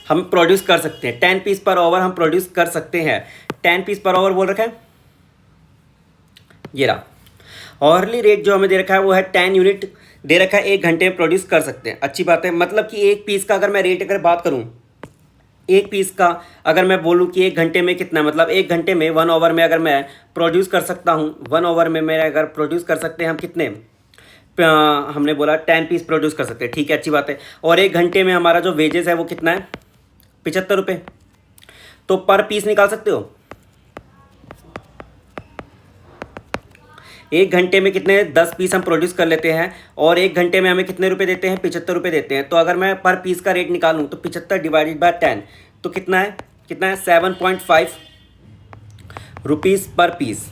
हम प्रोड्यूस कर सकते हैं। 10 पीस पर आवर हम प्रोड्यूस कर सकते हैं। 10 पीस पर आवर बोल रखा है, ये रहा। ऑवरली रेट जो हमें दे रखा है वो है 10 यूनिट दे रखा है, एक घंटे में प्रोड्यूस कर सकते हैं। अच्छी बात है। मतलब कि एक पीस का अगर मैं रेट अगर बात करूं, एक पीस का अगर मैं बोलूं कि एक घंटे में कितना, मतलब एक घंटे में 1 आवर में अगर मैं प्रोड्यूस कर सकता हूं, 1 आवर में मेरा अगर प्रोड्यूस कर सकते हैं हम कितने, हमने बोला 10 पीस प्रोड्यूस कर सकते हैं। ठीक है, अच्छी बात है। और एक घंटे में हमारा जो वेजेस है वो कितना है, 75 रुपये। तो पर पीस निकाल सकते हो, एक घंटे में कितने 10 पीस हम प्रोड्यूस कर लेते हैं और एक घंटे में हमें कितने रुपए देते हैं, 75 रुपये देते हैं। तो अगर मैं पर पीस का रेट निकालूं तो 75 डिवाइडेड बाय 10 तो कितना है, 7.5 रुपीज़ पर पीस।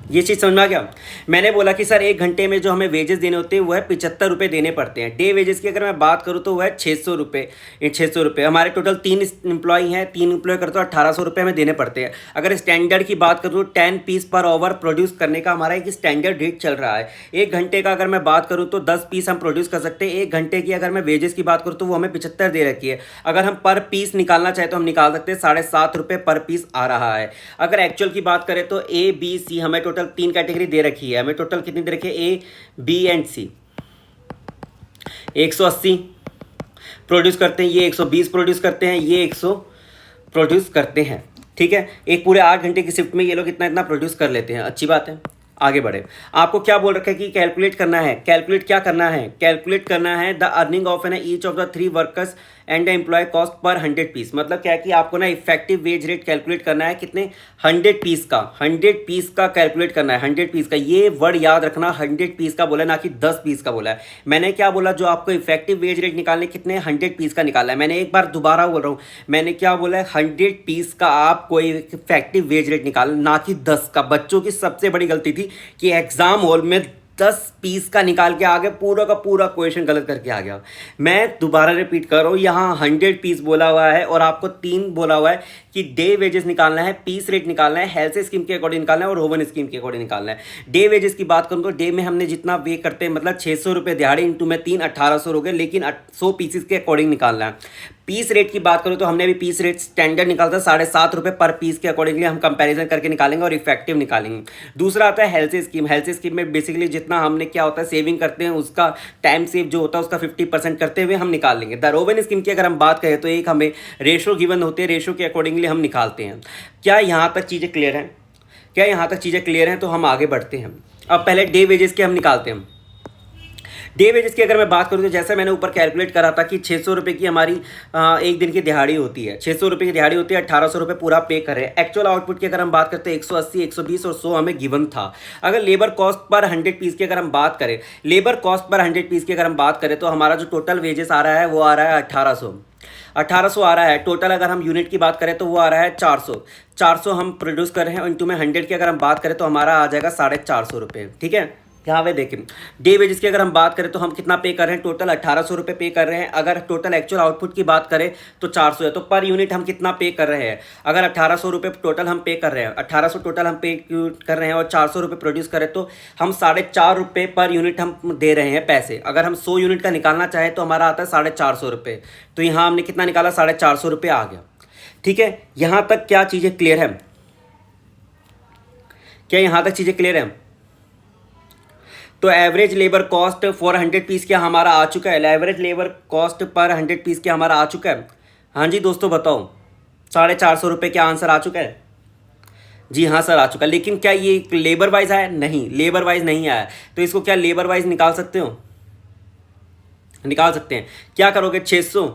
ये चीज़ समझ में आ गया। मैंने बोला कि सर एक घंटे में जो हमें वेजेस देने होते हैं वो है 75 रुपये देने पड़ते हैं। डे वेजेस की अगर मैं बात करूँ तो वो है 600 रुपये। 600 रुपये हमारे टोटल 3 एम्प्लॉई हैं, 3 एम्प्लॉय करते हो 1800 रुपये हमें देने पड़ते हैं। अगर स्टैंडर्ड की बात करूँ 10 पीस पर आवर प्रोड्यूस करने का हमारा एक स्टैंडर्ड रेट चल रहा है। एक घंटे का अगर मैं बात करूँ तो 10 पीस हम प्रोड्यूस कर सकते हैं। एक घंटे की अगर मैं वेजेस की बात करूँ तो वो हमें 75 दे रखी है। अगर हम पर पीस निकालना चाहें तो हम निकाल सकते हैं, 7.5 रुपये पर पीस आ रहा है। अगर एक्चुअल की बात करें तो ए बी सी हमें टोटल 3 कैटेगरी दे रखी है। हमें टोटल कितनी दे रखी है, A B and C. 180 produce करते हैं, ये 120 प्रोड्यूस करते हैं, ये 100 प्रोड्यूस करते हैं। ठीक है, एक पूरे 8 घंटे की शिफ्ट में ये लोग इतना इतना प्रोड्यूस कर लेते हैं। अच्छी बात है। आगे बढ़े। आपको क्या बोल रखा है कि कैलकुलेट करना है, कैलकुलेट क्या करना है, कैलकुलेट करना है the earning of an each of the 3 workers and the employ cost per 100 piece. मतलब क्या है कि आपको ना इफेक्टिव वेज रेट कैलकुलेट करना है कितने, 100 पीस का, 100 पीस का कैलकुलेट करना है, 100 पीस का। ये वर्ड याद रखना, 100 पीस का बोला है, ना कि 10 पीस का बोला है। मैंने क्या बोला, जो आपको इफेक्टिव वेज रेट निकालने कितने, 100 पीस का निकालना है। मैंने एक बार दोबारा बोल रहा हूँ, मैंने क्या बोला है, 100 पीस का आपको इफेक्टिव वेज रेट निकालना, ना कि 10 का। बच्चों की सबसे बड़ी गलती थी कि एग्जाम हॉल में 10 पीस का निकाल के आ गए, पूरा का पूरा क्वेश्चन गलत करके आ गया। मैं दोबारा रिपीट कर रहा हूँ, यहाँ 100 पीस बोला हुआ है और आपको 3 बोला हुआ है कि डे वेजेस निकालना है, पीस रेट निकालना है, हेल्थ स्कीम के अकॉर्डिंग निकालना है और होवन स्कीम के अकॉर्डिंग निकालना है। डे वेजेस की बात करूँ तो डे में हमने जितना पे करते हैं, मतलब 600 रुपये दिहाड़ी इंटू में 3, 1800 हो गए, लेकिन 100 पीसेस के अकॉर्डिंग निकालना है। पीस रेट की बात करूँ तो हमने भी पीस रेट स्टैंडर्ड निकालता है 7.5 रुपये पर पीस के अकॉर्डिंगली हम कंपैरिजन करके निकालेंगे और इफेक्टिव निकालेंगे। दूसरा आता है हेल्थ स्कीम। हेल्थ स्कीम में बेसिकली जितना हमने क्या होता है सेविंग करते हैं, उसका टाइम सेव जो होता है उसका 50% करते हुए हम निकाल लेंगे। द रोवन स्कीम की अगर हम बात करें तो एक हमें रेशो गिवन होते हैं, रेशो के अकॉर्डिंगली हम निकालते हैं। क्या यहाँ तक चीज़ें क्लियर हैं? क्या यहाँ तक चीज़ें क्लियर हैं? तो हम आगे बढ़ते हैं। अब पहले डे वेजेस के हम निकालते हैं। डे वेजेस की अगर मैं बात करूँ तो जैसा मैंने ऊपर कैलकुलेट करा था कि 600 रुपये की हमारी एक दिन की दिहाड़ी होती है, 600 रुपये की दिहाड़ी होती है, 1800 रुपये पूरा पे कर रहे हैं। एक्चुअल आउटपुट की अगर हम बात करते हैं 180, 120 और 100 हमें गिवन था। अगर लेबर कॉस्ट पर 100 पीस की अगर हम बात करें, लेबर कॉस्ट पर 100 पीस की अगर हम बात करें तो हमारा जो टोटल वेजेस आ रहा है वो आ रहा है 1800 आ रहा है टोटल। अगर हम यूनिट की बात करें तो वो आ रहा है 400 हम प्रोड्यूस कर रहे हैं। इंटू में 100 की अगर हम बात करें तो हमारा आ जाएगा 450 रुपये। ठीक है, यहाँ पे देखें डे वेजेस की अगर हम बात करें तो हम कितना पे कर रहे हैं, टोटल 1800 रुपये पे कर रहे हैं। अगर टोटल एक्चुअल आउटपुट की बात करें तो 400 है, तो पर यूनिट हम कितना पे कर रहे हैं। अगर 1800 रुपये टोटल हम पे कर रहे हैं, 1800 टोटल हम पे कर रहे हैं और 400 रुपये प्रोड्यूस करें तो हम 4.5 रुपये पर यूनिट हम दे रहे हैं पैसे। अगर हम 100 यूनिट का निकालना चाहें तो हमारा आता है 450 रुपये। तो यहाँ हमने कितना निकाला, 450 रुपये आ गया। ठीक है, यहाँ तक क्या चीज़ें क्लियर है? क्या यहाँ तक चीज़ें क्लियर है? तो average labour cost for 100 piece क्या हमारा आ चुका है, average labour cost per 100 piece क्या हमारा आ चुका है? हाँ जी दोस्तों बताओ, 450 रुपये क्या आंसर आ चुका है? जी हाँ सर आ चुका है। लेकिन क्या ये लेबर वाइज आया? नहीं, लेबर वाइज नहीं आया। तो इसको क्या लेबर वाइज निकाल सकते हो? निकाल सकते हैं। क्या करोगे, 600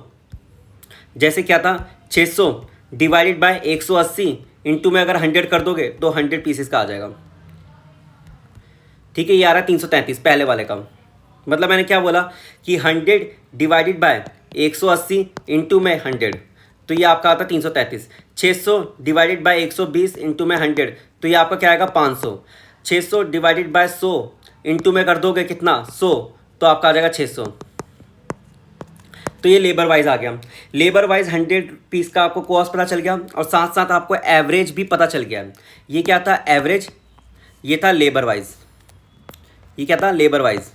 जैसे क्या था, 600 डिवाइडेड बाय 180 इंटू में अगर 100 कर दोगे तो 100 पीसेस का आ जाएगा। ठीक है, ये आ रहा है 333 पहले वाले का। मतलब मैंने क्या बोला कि 100 डिवाइडेड बाय 180 इंटू में 100, तो ये आपका आता है 333। 600 डिवाइडेड बाय 120 इंटू में 100, तो ये आपका क्या आएगा 500। 600 डिवाइडेड बाय 100 इंटू में कर दोगे कितना, 100, तो आपका आ जाएगा 600। तो ये लेबर वाइज आ गया। लेबर वाइज 100 पीस का आपको कॉस्ट पता चल गया और साथ साथ आपको एवरेज भी पता चल गया। ये क्या था, एवरेज, ये था लेबर वाइज। ये क्या था, लेबर वाइज।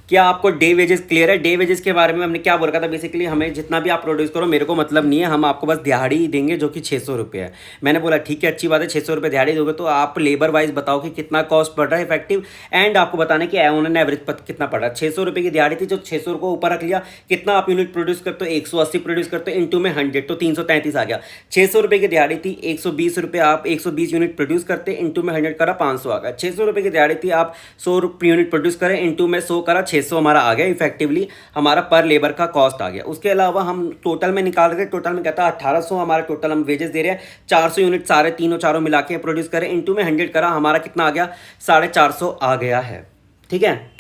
क्या आपको डे वेजेस क्लियर है? डे वेजेस के बारे में हमने क्या बोला था, बेसिकली हमें जितना भी आप प्रोड्यूस करो मेरे को मतलब नहीं है, हम आपको बस दिहाड़ी ही देंगे जो कि 600 रुपये है। मैंने बोला ठीक है अच्छी बात है, 600 रुपये दिहाड़ी दोगे तो आप लेबर वाइज बताओ कि कितना कॉस्ट पड़ रहा है इफेक्टिव, एंड आपको बताना कि ऑन एवरेज कितना पड़ रहा है। 600 रुपये की दिहाड़ी थी, जो 600 को ऊपर रख लिया, कितना आप यूनिट प्रोड्यूस करते हो, 180 प्रोड्यूस करते हो, इंटू में 100 तो 333 आ गया। 600 रुपये की दिहाड़ी थी, 120 रुपये आप 120 यूनिट प्रोड्यूस करते, इंटू में 100 करा 500 आ गया। 600 रुपये की दिहाड़ी थी, आप 100 यूनिट प्रोड्यूस करें, इंटू में 100 करा 600 हमारा आ गया। इफेक्टिवली हमारा पर लेबर का कॉस्ट आ गया। उसके अलावा हम टोटल में निकाल रहे थे, टोटल में कहता है 1800 हमारा टोटल हम वेजेस दे रहे हैं। 400 यूनिट सारे तीनों चारों मिला के प्रोड्यूस करें, इंटू में 100 करा, हमारा कितना आ गया, 450 आ गया है। ठीक है,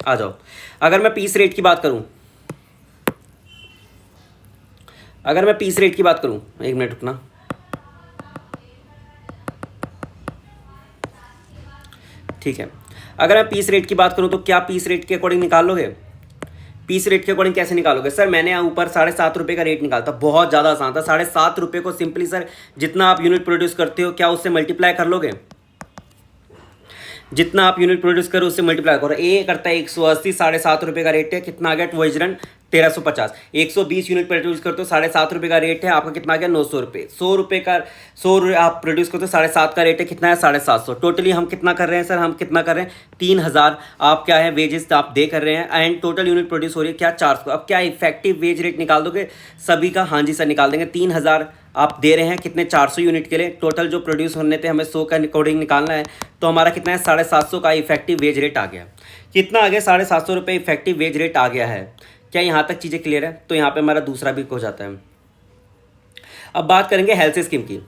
आ जाओ। अगर मैं पीस रेट की बात करूं, अगर मैं पीस रेट की बात करूं, एक मिनट रुकना। ठीक है, अगर मैं पीस रेट की बात करूं तो क्या पीस रेट के अकॉर्डिंग निकाल लोगे? पीस रेट के अकॉर्डिंग कैसे निकालोगे? सर मैंने ऊपर 7.5 रुपये का रेट निकालता, बहुत ज़्यादा आसान था। 7.5 रुपये को सिंपली सर जितना आप यूनिट प्रोड्यूस करते हो क्या उससे मल्टीप्लाई कर लोगे? जितना आप यूनिट प्रोड्यूस करो उससे मल्टीप्लाई करो। ए करता है 180, 7.5 रुपये का रेट है, कितना आ गया, 2 1350। 120 यूनिट प्रोड्यूस करते हो, 7.5 रुपये का रेट है आपका, कितना आ गया 900 रुपये। 100 रुपये का 100 आप प्रोड्यूस करते हो, 7.5 का रेट है, कितना है 750। टोटली हम कितना कर रहे हैं सर, हम कितना कर रहे हैं 3000 आप क्या है वेजेस आप दे कर रहे हैं, एंड टोटल यूनिट प्रोड्यूस हो रही है क्या 400। अब क्या इफेक्टिव वेज रेट निकाल दोगे सभी का? हाँ जी सर निकाल देंगे। 3000 आप दे रहे हैं कितने 400 यूनिट के लिए, टोटल जो प्रोड्यूस होने थे हमें 100 का अकॉर्डिंग निकालना है, तो हमारा कितना है 750 का इफेक्टिव वेज रेट आ गया। कितना आ गया 750 रुपये इफेक्टिव वेज रेट आ गया है। क्या यहाँ तक चीज़ें क्लियर है? तो यहाँ पे हमारा दूसरा भी हो जाता है। अब बात करेंगे हेल्थ स्कीम की।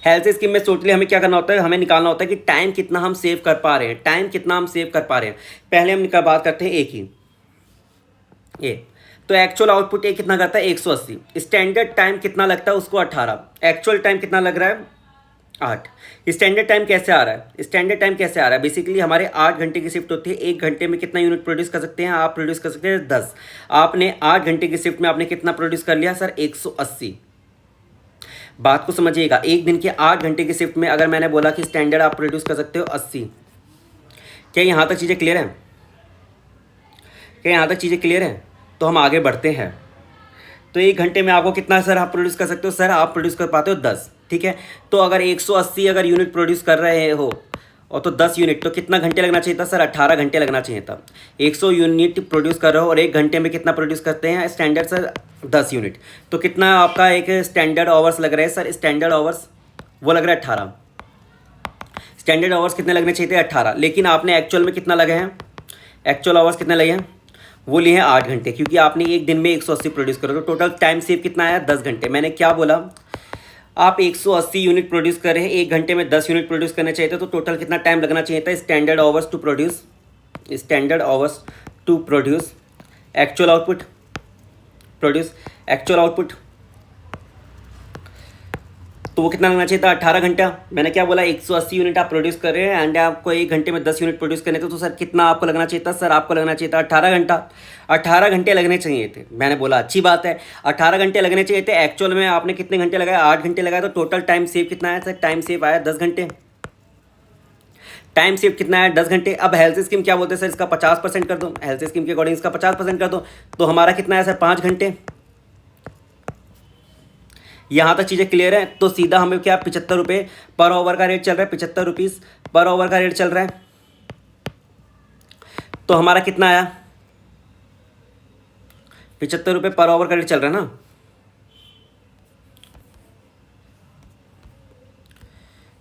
हेल्थ स्कीम में टोटली हमें क्या करना होता है, हमें निकालना होता है कि टाइम कितना हम सेव कर पा रहे हैं, टाइम कितना हम सेव कर पा रहे हैं। पहले हम बात करते हैं ए की। ए तो एक्चुअल आउटपुट ए कितना करता है 180। स्टैंडर्ड टाइम कितना लगता है उसको 18। एक्चुअल टाइम कितना लग रहा है 8। स्टैंडर्ड टाइम कैसे आ रहा है? स्टैंडर्ड टाइम कैसे आ रहा है? बेसिकली हमारे 8 घंटे की शिफ्ट होती है। 1 घंटे में कितना यूनिट प्रोड्यूस कर सकते हैं आप? प्रोड्यूस कर सकते हैं 10। आपने 8 घंटे की शिफ्ट में आपने कितना प्रोड्यूस कर लिया सर 180। बात को समझिएगा, एक दिन के 8 घंटे की शिफ्ट में अगर मैंने बोला कि स्टैंडर्ड आप प्रोड्यूस कर सकते हो 80। क्या यहाँ तक चीज़ें क्लियर हैं? क्या यहाँ तक चीज़ें क्लियर हैं? तो हम आगे बढ़ते हैं। तो 1 घंटे में आपको कितना सर आप प्रोड्यूस कर सकते हो? सर आप प्रोड्यूस कर पाते हो 10, ठीक है। तो अगर 180 अगर यूनिट प्रोड्यूस कर रहे हो और तो 10 यूनिट, तो कितना घंटे लगना चाहिए था सर? 18 घंटे लगना चाहिए था। 100 यूनिट प्रोड्यूस कर रहे हो और 1 घंटे में कितना प्रोड्यूस करते हैं स्टैंडर्ड सर 10 यूनिट, तो कितना आपका एक स्टैंडर्ड आवर्स लग रहा है सर? स्टैंडर्ड आवर्स वो लग रहा है 18। स्टैंडर्ड आवर्स कितने लगने चाहिए थे 18, लेकिन आपने एक्चुअल में कितना लगे हैं? एक्चुअल आवर्स कितने लगे हैं? वो लिए हैं 8 घंटे, क्योंकि आपने एक दिन में 180 प्रोड्यूस करो तो टोटल टाइम सेव कितना आया 10 घंटे। मैंने क्या बोला, आप 180 यूनिट प्रोड्यूस कर रहे हैं, 1 घंटे में 10 यूनिट प्रोड्यूस करने चाहिए थे, तो टोटल कितना टाइम लगना चाहिए था? Standard hours to produce, standard hours to produce actual output, produce actual output, तो वो कितना लगना चाहिए था 18 घंटा। मैंने क्या बोला 180 यूनिट आप प्रोड्यूस कर रहे हैं एंड आपको 1 घंटे में 10 यूनिट प्रोड्यूस करने थे, तो सर कितना आपको लगना चाहिए था? सर आपको लगना चाहिए था 18 घंटा। 18 घंटे लगने चाहिए थे। मैंने बोला अच्छी बात है 18 घंटे लगने चाहिए थे, एक्चुअल में आपने कितने घंटे लगाए? 8 घंटे लगाए, तो टोटल टाइम सेव कितना आया सर? टाइम सेव आया 10 घंटे। टाइम सेव कितना है 10 घंटे। अब हेल्थ स्कीम क्या बोलते हैं सर? इसका 50% कर दो, हेल्थ स्कीम के अकॉर्डिंग इसका 50% कर दो, तो हमारा कितना है सर 5 घंटे। यहाँ तक चीज़ें क्लियर है? तो सीधा हमें क्या 75 रुपये पर आवर का रेट चल रहा है, 75 रुपीज़ पर आवर का रेट चल रहा है, तो हमारा कितना आया 75 रुपये पर आवर का रेट चल रहा है ना।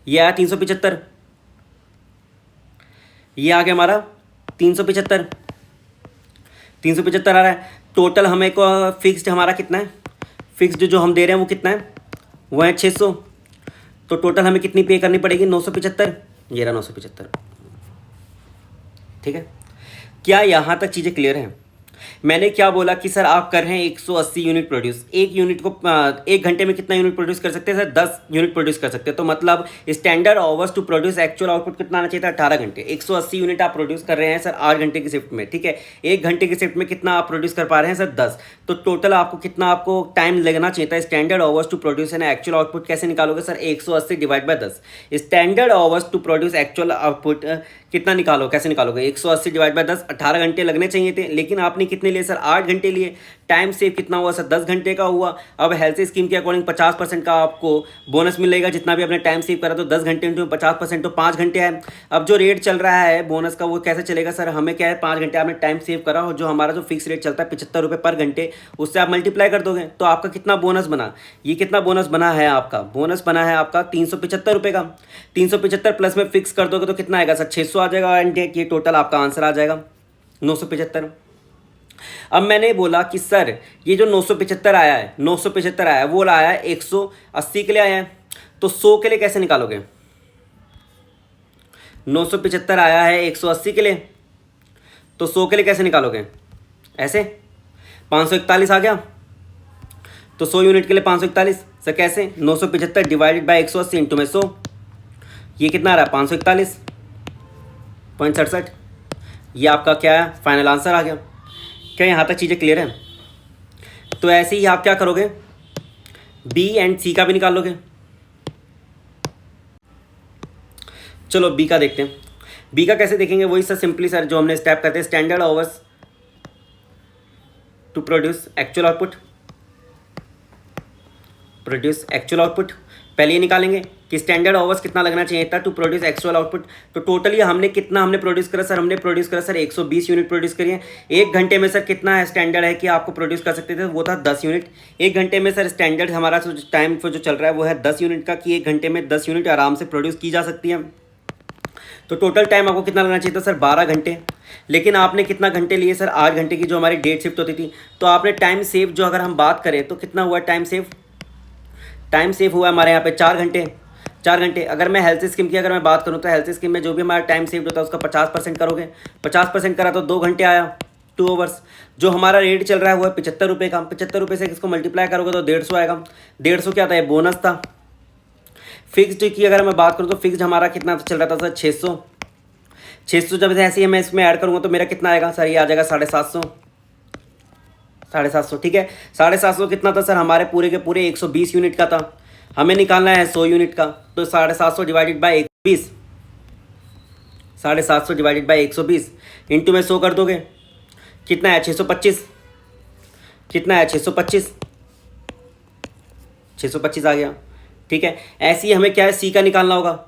ये आया 375, ये आ गया हमारा 375, 375 आ रहा है। टोटल हमें को फिक्स्ड हमारा कितना है? फिक्स्ड जो हम दे रहे हैं वो कितना है? वो है 600। तो टोटल हमें कितनी पे करनी पड़ेगी? 975। ये रहा 975, ठीक है। क्या यहाँ तक चीज़ें क्लियर हैं? मैंने क्या बोला कि सर आप कर रहे हैं 180 यूनिट प्रोड्यूस, एक यूनिट को 1 घंटे में कितना यूनिट प्रोड्यूस कर सकते हैं सर? 10 यूनिट प्रोड्यूस कर सकते हैं। तो मतलब standard hours to produce actual output कितना आना चाहिए था? 18 घंटे। 180 यूनिट आप प्रोड्यूस कर रहे हैं सर 8 घंटे की शिफ्ट में, ठीक है। 1 घंटे की शिफ्ट में कितना आप प्रोड्यूस कर पा रहे हैं सर? 10। तो टोटल आपको कितना आपको टाइम लगना चाहिए था? स्टैंडर्ड आवर्स टू प्रोड्यूस है ना एक्चुअल आउटपुट कैसे निकालोगे sir? 180 divide by 10। Standard hours to produce actual output कितना निकालो, कैसे निकालोगे? 180 डिवाइड बाय 10, 18 घंटे लगने चाहिए थे, लेकिन आपने कितने लिए सर? 8 घंटे लिए। टाइम सेव कितना हुआ सर? 10 घंटे का हुआ। अब हेल्थ स्कीम के अकॉर्डिंग 50% का आपको बोनस मिलेगा, जितना भी आपने टाइम सेव करा, तो 10 घंटे इंटू 50% तो 5 घंटे है। अब जो रेट चल रहा है बोनस का वो कैसे चलेगा सर? हमें क्या है 5 घंटे आपने टाइम सेव करा और जो हमारा जो फिक्स रेट चलता है 75 रुपये पर घंटे, उससे आप मल्टीप्लाई कर दोगे तो आपका कितना बोनस बना? ये कितना बोनस बना है आपका? बोनस बना है आपका 375 रुपये का। 375 प्लस में फिक्स कर दोगे तो कितना आएगा सर? 600 आ जाएगा एंड ये टोटल आपका आंसर आ जाएगा 975। अब मैंने बोला कि सर ये जो 975 आया है, 975 आया है, वो आया है 180 के लिए आया है, तो 100 के लिए कैसे निकालोगे? 975 आया है 180 के लिए, तो 100 के लिए कैसे निकालोगे? ऐसे 541 आ गया, तो 100 यूनिट के लिए 541 सर कैसे? 975 डिवाइडेड बाई 180 इंटू में 100, ये कितना आ रहा है 541.67। ये आपका क्या है फाइनल आंसर आ गया। क्या यहाँ तक चीज़ें क्लियर हैं? तो ऐसे ही आप क्या करोगे, बी एंड सी का भी निकाल लोगे। चलो बी का देखते हैं। बी का कैसे देखेंगे? वही सर सिंपली सर जो हमने स्टेप करते हैं, standard hours to produce actual output, produce actual output. पहले ये निकालेंगे कि स्टैंडर्ड आवर्स कितना लगना चाहिए था टू प्रोड्यूस एक्चुअल आउटपुट। तो टोटली हमने कितना प्रोड्यूस करा सर, हमने प्रोड्यूस करा सर 120 यूनिट प्रोड्यूस करी है। एक घंटे में सर कितना है स्टैंडर्ड है कि आपको प्रोड्यूस कर सकते थे, वो था 10 यूनिट। एक घंटे में सर स्टैंडर्ड हमारा टाइम जो चल रहा है वो है 10 यूनिट का, कि एक घंटे में 10 यूनिट आराम से प्रोड्यूस की जा सकती है। तो टोटल टाइम आपको कितना लगना चाहिए था सर, 12 घंटे। लेकिन आपने कितना घंटे लिए सर, 8 घंटे की जो हमारी डेट शिफ्ट होती थी। तो आपने टाइम सेव जो अगर हम बात करें तो कितना हुआ टाइम सेव, टाइम सेव हुआ हमारे यहाँ पे 4 घंटे। 4 घंटे। अगर मैं हेल्थ स्कीम की अगर मैं बात करूँ तो हेल्थ स्कीम में जो भी हमारा टाइम सेव होता है उसका 50% करोगे, 50% करा तो 2 घंटे आया, 2 आवर्स। जो हमारा रेट चल रहा है वो है 75 रुपये का। 75 रुपये से इसको मल्टीप्लाई करोगे तो 150 आएगा। 150 क्या था, ये बोनस था। फिक्स्ड की अगर मैं बात करूँ तो फिक्स्ड हमारा कितना चल रहा था सर, 600। 600 जब ऐसे ही मैं इसमें ऐड करूँगा तो मेरा कितना आएगा सर, ये आ जाएगा 750, 750। ठीक है, 750 कितना था सर, हमारे पूरे के पूरे 120 यूनिट का था। हमें निकालना है 100 यूनिट का। तो 750 divided by 120, 750 divided by 120 into में 100 कर दोगे, कितना है 625, कितना है 625, 625 आ गया। ठीक है, ऐसे ही हमें क्या है सी का निकालना होगा,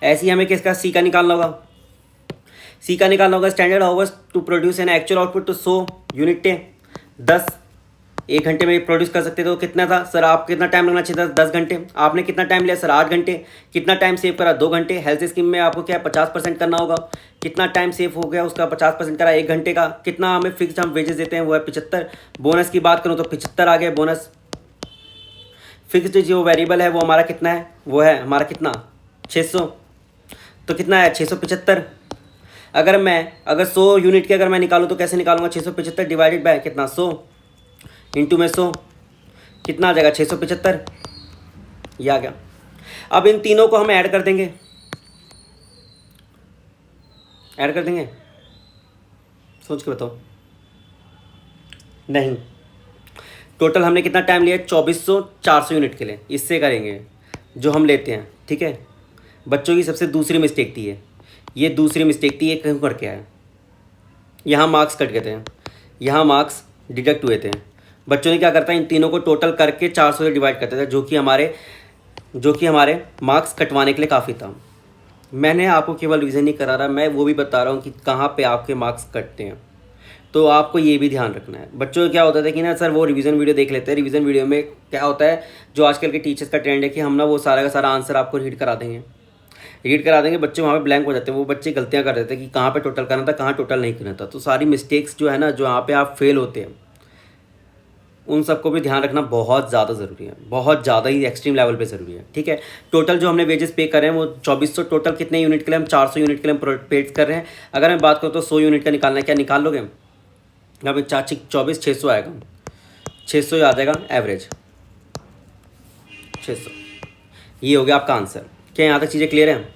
ऐसे ही हमें किसका सी का निकालना होगा, सी का निकालना होगा standard hours to produce an actual output. तो 100 यूनिटें 10 एक घंटे में प्रोड्यूस कर सकते थे। तो कितना था सर, आप कितना टाइम लगना चाहिए था, 10 घंटे। आपने कितना टाइम लिया सर, 8 घंटे। कितना टाइम सेव करा, 2 घंटे। हेल्थ स्कीम में आपको क्या 50% करना होगा। कितना टाइम सेव हो गया उसका, 50% करा 1 घंटे का। कितना हमें फिक्स हम वेजेस देते हैं वो है 75। बोनस की बात करूँ तो 75 आ गया बोनस। फिक्स्ड जो वेरिएबल है वो हमारा कितना है, वो है हमारा कितना 600। तो कितना है 675। अगर 100 यूनिट की अगर मैं निकालूँ तो कैसे निकालूंगा, 675 डिवाइडेड बाय कितना 100 इंटू में 100, कितना आ जाएगा 675, ये आ गया। अब इन तीनों को हम ऐड कर देंगे, ऐड कर देंगे, सोच के बताओ। नहीं, टोटल हमने कितना टाइम लिया 2400 400 यूनिट के लिए, इससे करेंगे जो हम लेते हैं। ठीक है, बच्चों की सबसे दूसरी मिस्टेक थी ये दूसरी मिस्टेक थी। ये कहीं करके आया, यहाँ मार्क्स कट गए थे, यहाँ मार्क्स डिडक्ट हुए थे। बच्चों ने क्या करता है, इन तीनों को टोटल करके 400 से डिवाइड करते थे, जो कि हमारे मार्क्स कटवाने के लिए काफ़ी था। मैंने आपको केवल रिवीजन नहीं करा रहा, मैं वो भी बता रहा हूँ कि कहाँ पे आपके मार्क्स कटते हैं। तो आपको ये भी ध्यान रखना है। बच्चों को क्या होता था कि ना सर वो रिवीजन वीडियो देख लेते हैं, रिवीजन वीडियो में क्या होता है, जो आजकल के टीचर्स का ट्रेंड है कि हम ना वो सारा का सारा आंसर आपको रीड करा देंगे, बच्चे वहाँ पे ब्लैंक हो जाते हैं। वो बच्चे गलतियाँ कर देते हैं कि कहाँ पे टोटल करना था, कहाँ टोटल नहीं करना था। तो सारी मिस्टेक्स जो है ना, जो यहाँ पे आप फेल होते हैं, उन सबको भी ध्यान रखना बहुत ज़्यादा ज़रूरी है, बहुत ज़्यादा ही एक्सट्रीम लेवल पे ज़रूरी है। ठीक है, टोटल जो हमने वेजेस पे कर रहे हैं वो 2400, टोटल कितने यूनिट के लिए हम 400 यूनिट के लिए हम पे कर रहे हैं। अगर मैं बात करूँ तो 100 यूनिट का निकालना है, क्या निकाल लोगे, यहाँ पे 24 600 आएगा, 600 आ जाएगा एवरेज 600। ये हो गया आपका आंसर। क्या यहाँ तक चीज़ें क्लियर हैं,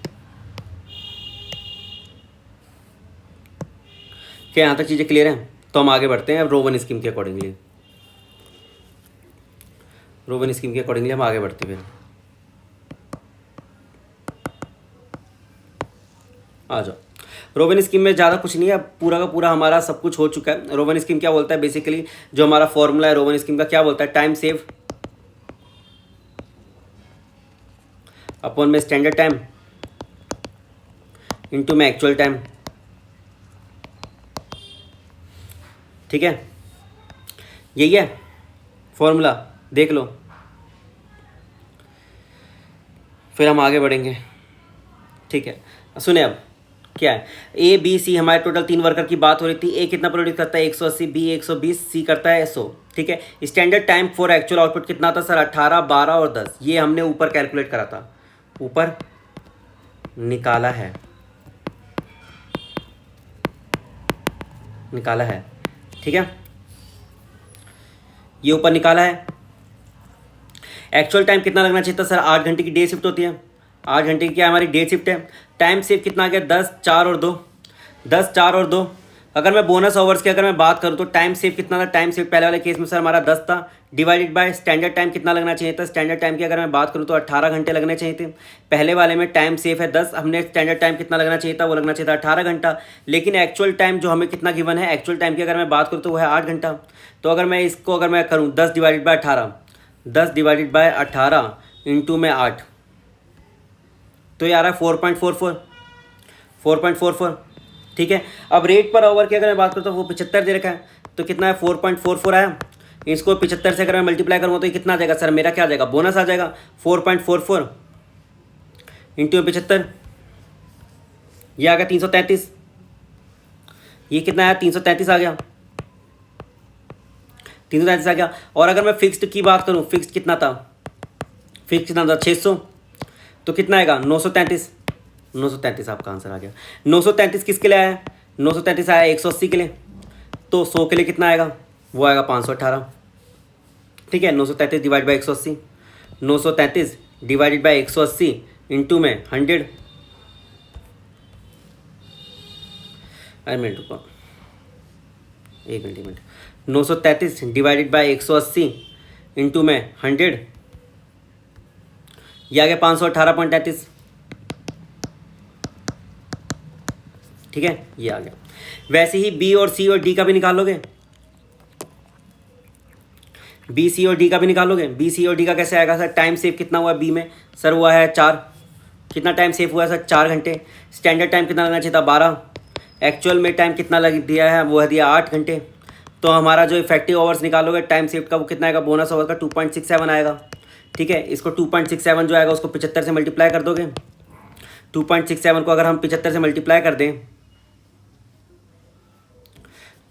क्या यहाँ तक चीज़ें क्लियर हैं? तो हम आगे बढ़ते हैं अब रोवन स्कीम के अकॉर्डिंगली। रोवन स्कीम के अकॉर्डिंगली हम आगे बढ़ते हुए आ जाओ। रोवन स्कीम में ज़्यादा कुछ नहीं है, पूरा का पूरा हमारा सब कुछ हो चुका है। रोवन स्कीम क्या बोलता है, बेसिकली जो हमारा फॉर्मूला है रोवन स्कीम का क्या बोलता है, टाइम सेव अपॉन में स्टैंडर्ड टाइम इनटू में एक्चुअल टाइम। ठीक है, यही है फॉर्मूला, देख लो, फिर हम आगे बढ़ेंगे। ठीक है, सुने अब क्या है, ए बी सी हमारे टोटल 3 वर्कर की बात हो रही थी। ए कितना प्रोड्यूस करता है 180, बी 120, सी करता है 100। ठीक है, standard time for actual output कितना था सर, 18, 12 और 10। ये हमने ऊपर कैलकुलेट करा था, ऊपर निकाला है, ठीक है, ये ऊपर निकाला है। एक्चुअल टाइम कितना लगना चाहिए था सर, 8 घंटे की डे शिफ्ट होती है, 8 घंटे की क्या हमारी डे शिफ्ट है। टाइम सेव कितना आ गया 10, 4 और 2, 10, 4 और 2 अगर मैं बोनस आवर्स की अगर मैं बात करूँ तो टाइम सेव कितना था, टाइम सेव पहले वाले केस में सर हमारा 10 था, डिवाइडेड बाय स्टैंडर्ड टाइम कितना लगना चाहिए था, स्टैंडर्ड टाइम की अगर मैं बात करूँ तो 18 घंटे लगने चाहिए थे। पहले वाले में टाइम सेव है 10, हमने स्टैंडर्ड टाइम कितना लगना चाहिए था, वो लगना चाहिए था 18 घंटा, लेकिन एक्चुअल टाइम जो हमें कितना गिवन है, एक्चुअल टाइम की अगर मैं बात करूँ तो वो है 8 घंटा। तो अगर मैं इसको अगर मैं करूँ 10 divided by 18, 10 divided by 18 into में 8, तो ये आ रहा है 4.44, ठीक है। अब रेट पर आवर की अगर मैं बात करूँ तो वो 75 दे रखा है, तो कितना है 4.44 आया। इसको 75 से अगर मैं मल्टीप्लाई करूँगा तो ये कितना आ जाएगा सर, मेरा क्या आ जाएगा, बोनस आ जाएगा 4.44 इंटू 75, ये आ गया 333, ये कितना आया 333 आ गया, 333 आ गया। और अगर मैं फिक्स्ड की बात करूँ, फिक्स्ड कितना था, फिक्स कितना था 600, तो कितना आएगा 933, 933 आपका आंसर आ गया। 933 किसके लिए आया, 933 आया 180 के लिए, तो 100 के लिए कितना आएगा, वो आएगा 518, ठीक है। 933 divide by 180, 933 divided by 180 into में 100, अरे मिनट रुको, एक मिनट, 933 डिवाइडेड बाई 180 इंटू में 100, ये आ गया 518.33, ठीक है, ये आ गया। वैसे ही बी और सी और डी का भी निकालोगे, बी सी और डी का भी निकालोगे। बी सी और डी का कैसे आएगा सर, टाइम सेव कितना हुआ बी में, सर हुआ है 4, कितना टाइम सेव हुआ है सर 4 घंटे। स्टैंडर्ड टाइम कितना लगना चाहिए था 12, एक्चुअल में टाइम कितना लग दिया है, वो है दिया 8 घंटे। तो हमारा जो इफेक्टिव आवर्स निकालोगे टाइम सेव का वो कितना आएगा, बोनस आवर का 2.67 आएगा, ठीक है। इसको 2.67 जो आएगा उसको 75 से मल्टीप्लाई कर दोगे। 2.67 को अगर हम 75 से मल्टीप्लाई कर दें,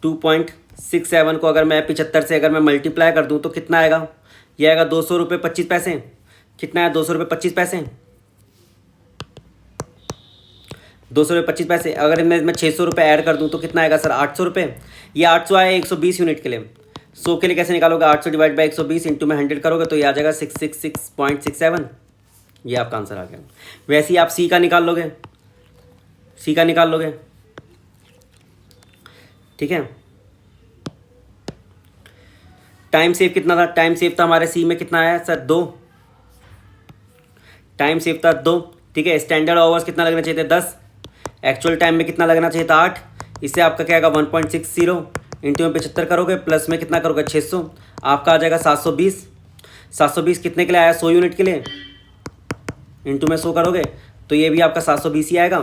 2.67 को अगर मैं 75 से अगर मैं मल्टीप्लाई कर दूं तो कितना आएगा, ये आएगा 200 रुपये 25 पैसे। कितना है 200 रुपये 25 पैसे, 200 रुपये 25 पैसे। अगर मैं 600 रुपये ऐड कर दूं तो कितना आएगा सर 800 रुपये। ये 800 आया 120 यूनिट के लिए, 100 के लिए कैसे निकालोगे, 800 डिवाइड बाई 120 इंटू में 100 करोगे तो ये आ जाएगा 666.67, ये आपका आंसर आ गया। वैसे ही आप सी का निकाल लोगे, सी का निकाल लोगे, ठीक है। टाइम सेव कितना था, टाइम सेव था हमारे सी में कितना आया सर 2, टाइम सेव था 2, ठीक है। स्टैंडर्ड आवर्स कितना लगना चाहिए था 10, एक्चुअल टाइम में कितना लगना चाहिए था 8, इससे आपका क्या आएगा 1.60 इंटू में 75 करोगे, प्लस में कितना करोगे 600, आपका आ जाएगा 720। 720 कितने के लिए आया, 100 यूनिट के लिए, इंटू में 100 करोगे तो ये भी आपका 720 ही आएगा,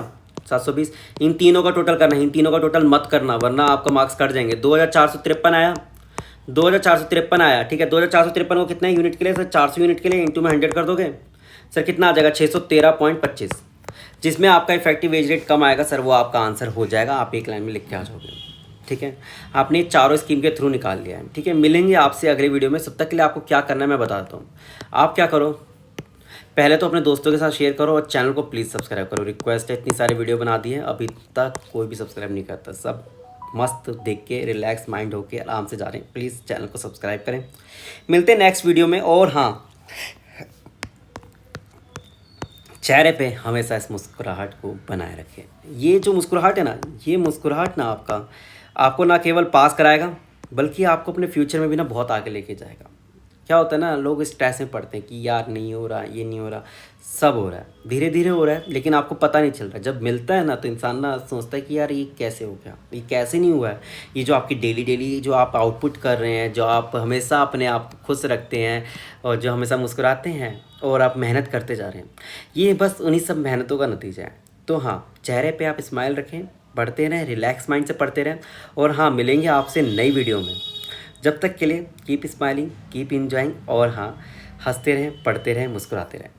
720। इन तीनों का टोटल करना है, इन तीनों का टोटल मत करना वरना आपका मार्क्स कट जाएंगे। 2453 आया, 2453 आया, ठीक है। 2453 को कितने यूनिट के लिए सर, 400 यूनिट के लिए, इंटू में 100 कर दोगे सर कितना आ जाएगा 613.25, जिसमें आपका इफेक्टिव वेज रेट कम आएगा सर, वो आपका आंसर हो जाएगा, आप एक लाइन में लिख के आ जाओगे, ठीक है। आपने चारों स्कीम के थ्रू निकाल लिया है, ठीक है। मिलेंगे आपसे अगले वीडियो में, तब तक के लिए आपको क्या करना है मैं बताता हूँ। आप क्या करो, पहले तो अपने दोस्तों के साथ शेयर करो और चैनल को प्लीज़ सब्सक्राइब करो, रिक्वेस्ट है, इतनी सारी वीडियो बना दी है अभी तक कोई भी सब्सक्राइब नहीं करता, सब मस्त देख के रिलैक्स माइंड होके आराम से जा रहे हैं। प्लीज़ चैनल को सब्सक्राइब करें, मिलते हैं नेक्स्ट वीडियो में। और हाँ, चेहरे पे हमेशा इस मुस्कुराहट को बनाए रखें। ये जो मुस्कुराहट है ना, ये मुस्कुराहट ना आपको ना केवल पास कराएगा बल्कि आपको अपने फ्यूचर में भी ना बहुत आगे लेके जाएगा। क्या होता है ना, लोग स्ट्रेस में पड़ते हैं कि यार नहीं हो रहा, ये नहीं हो रहा, सब हो रहा है, धीरे धीरे हो रहा है, लेकिन आपको पता नहीं चल रहा। जब मिलता है ना तो इंसान ना सोचता है कि यार ये कैसे हो गया, ये कैसे नहीं हुआ है। ये जो आपकी डेली जो आप आउटपुट कर रहे हैं, जो आप हमेशा अपने आप को खुश रखते हैं और जो हमेशा मुस्कुराते हैं और आप मेहनत करते जा रहे हैं, ये बस उन्हीं सब मेहनतों का नतीजा है। तो हाँ, चेहरे पर आप स्माइल रखें, पढ़ते रहें, रिलैक्स माइंड से पढ़ते रहें। और हाँ, मिलेंगे आपसे नई वीडियो में। जब तक के लिए कीप स्माइलिंग, कीप इंजॉइंग, और हाँ, हंसते रहें, पढ़ते रहें, मुस्कुराते रहें।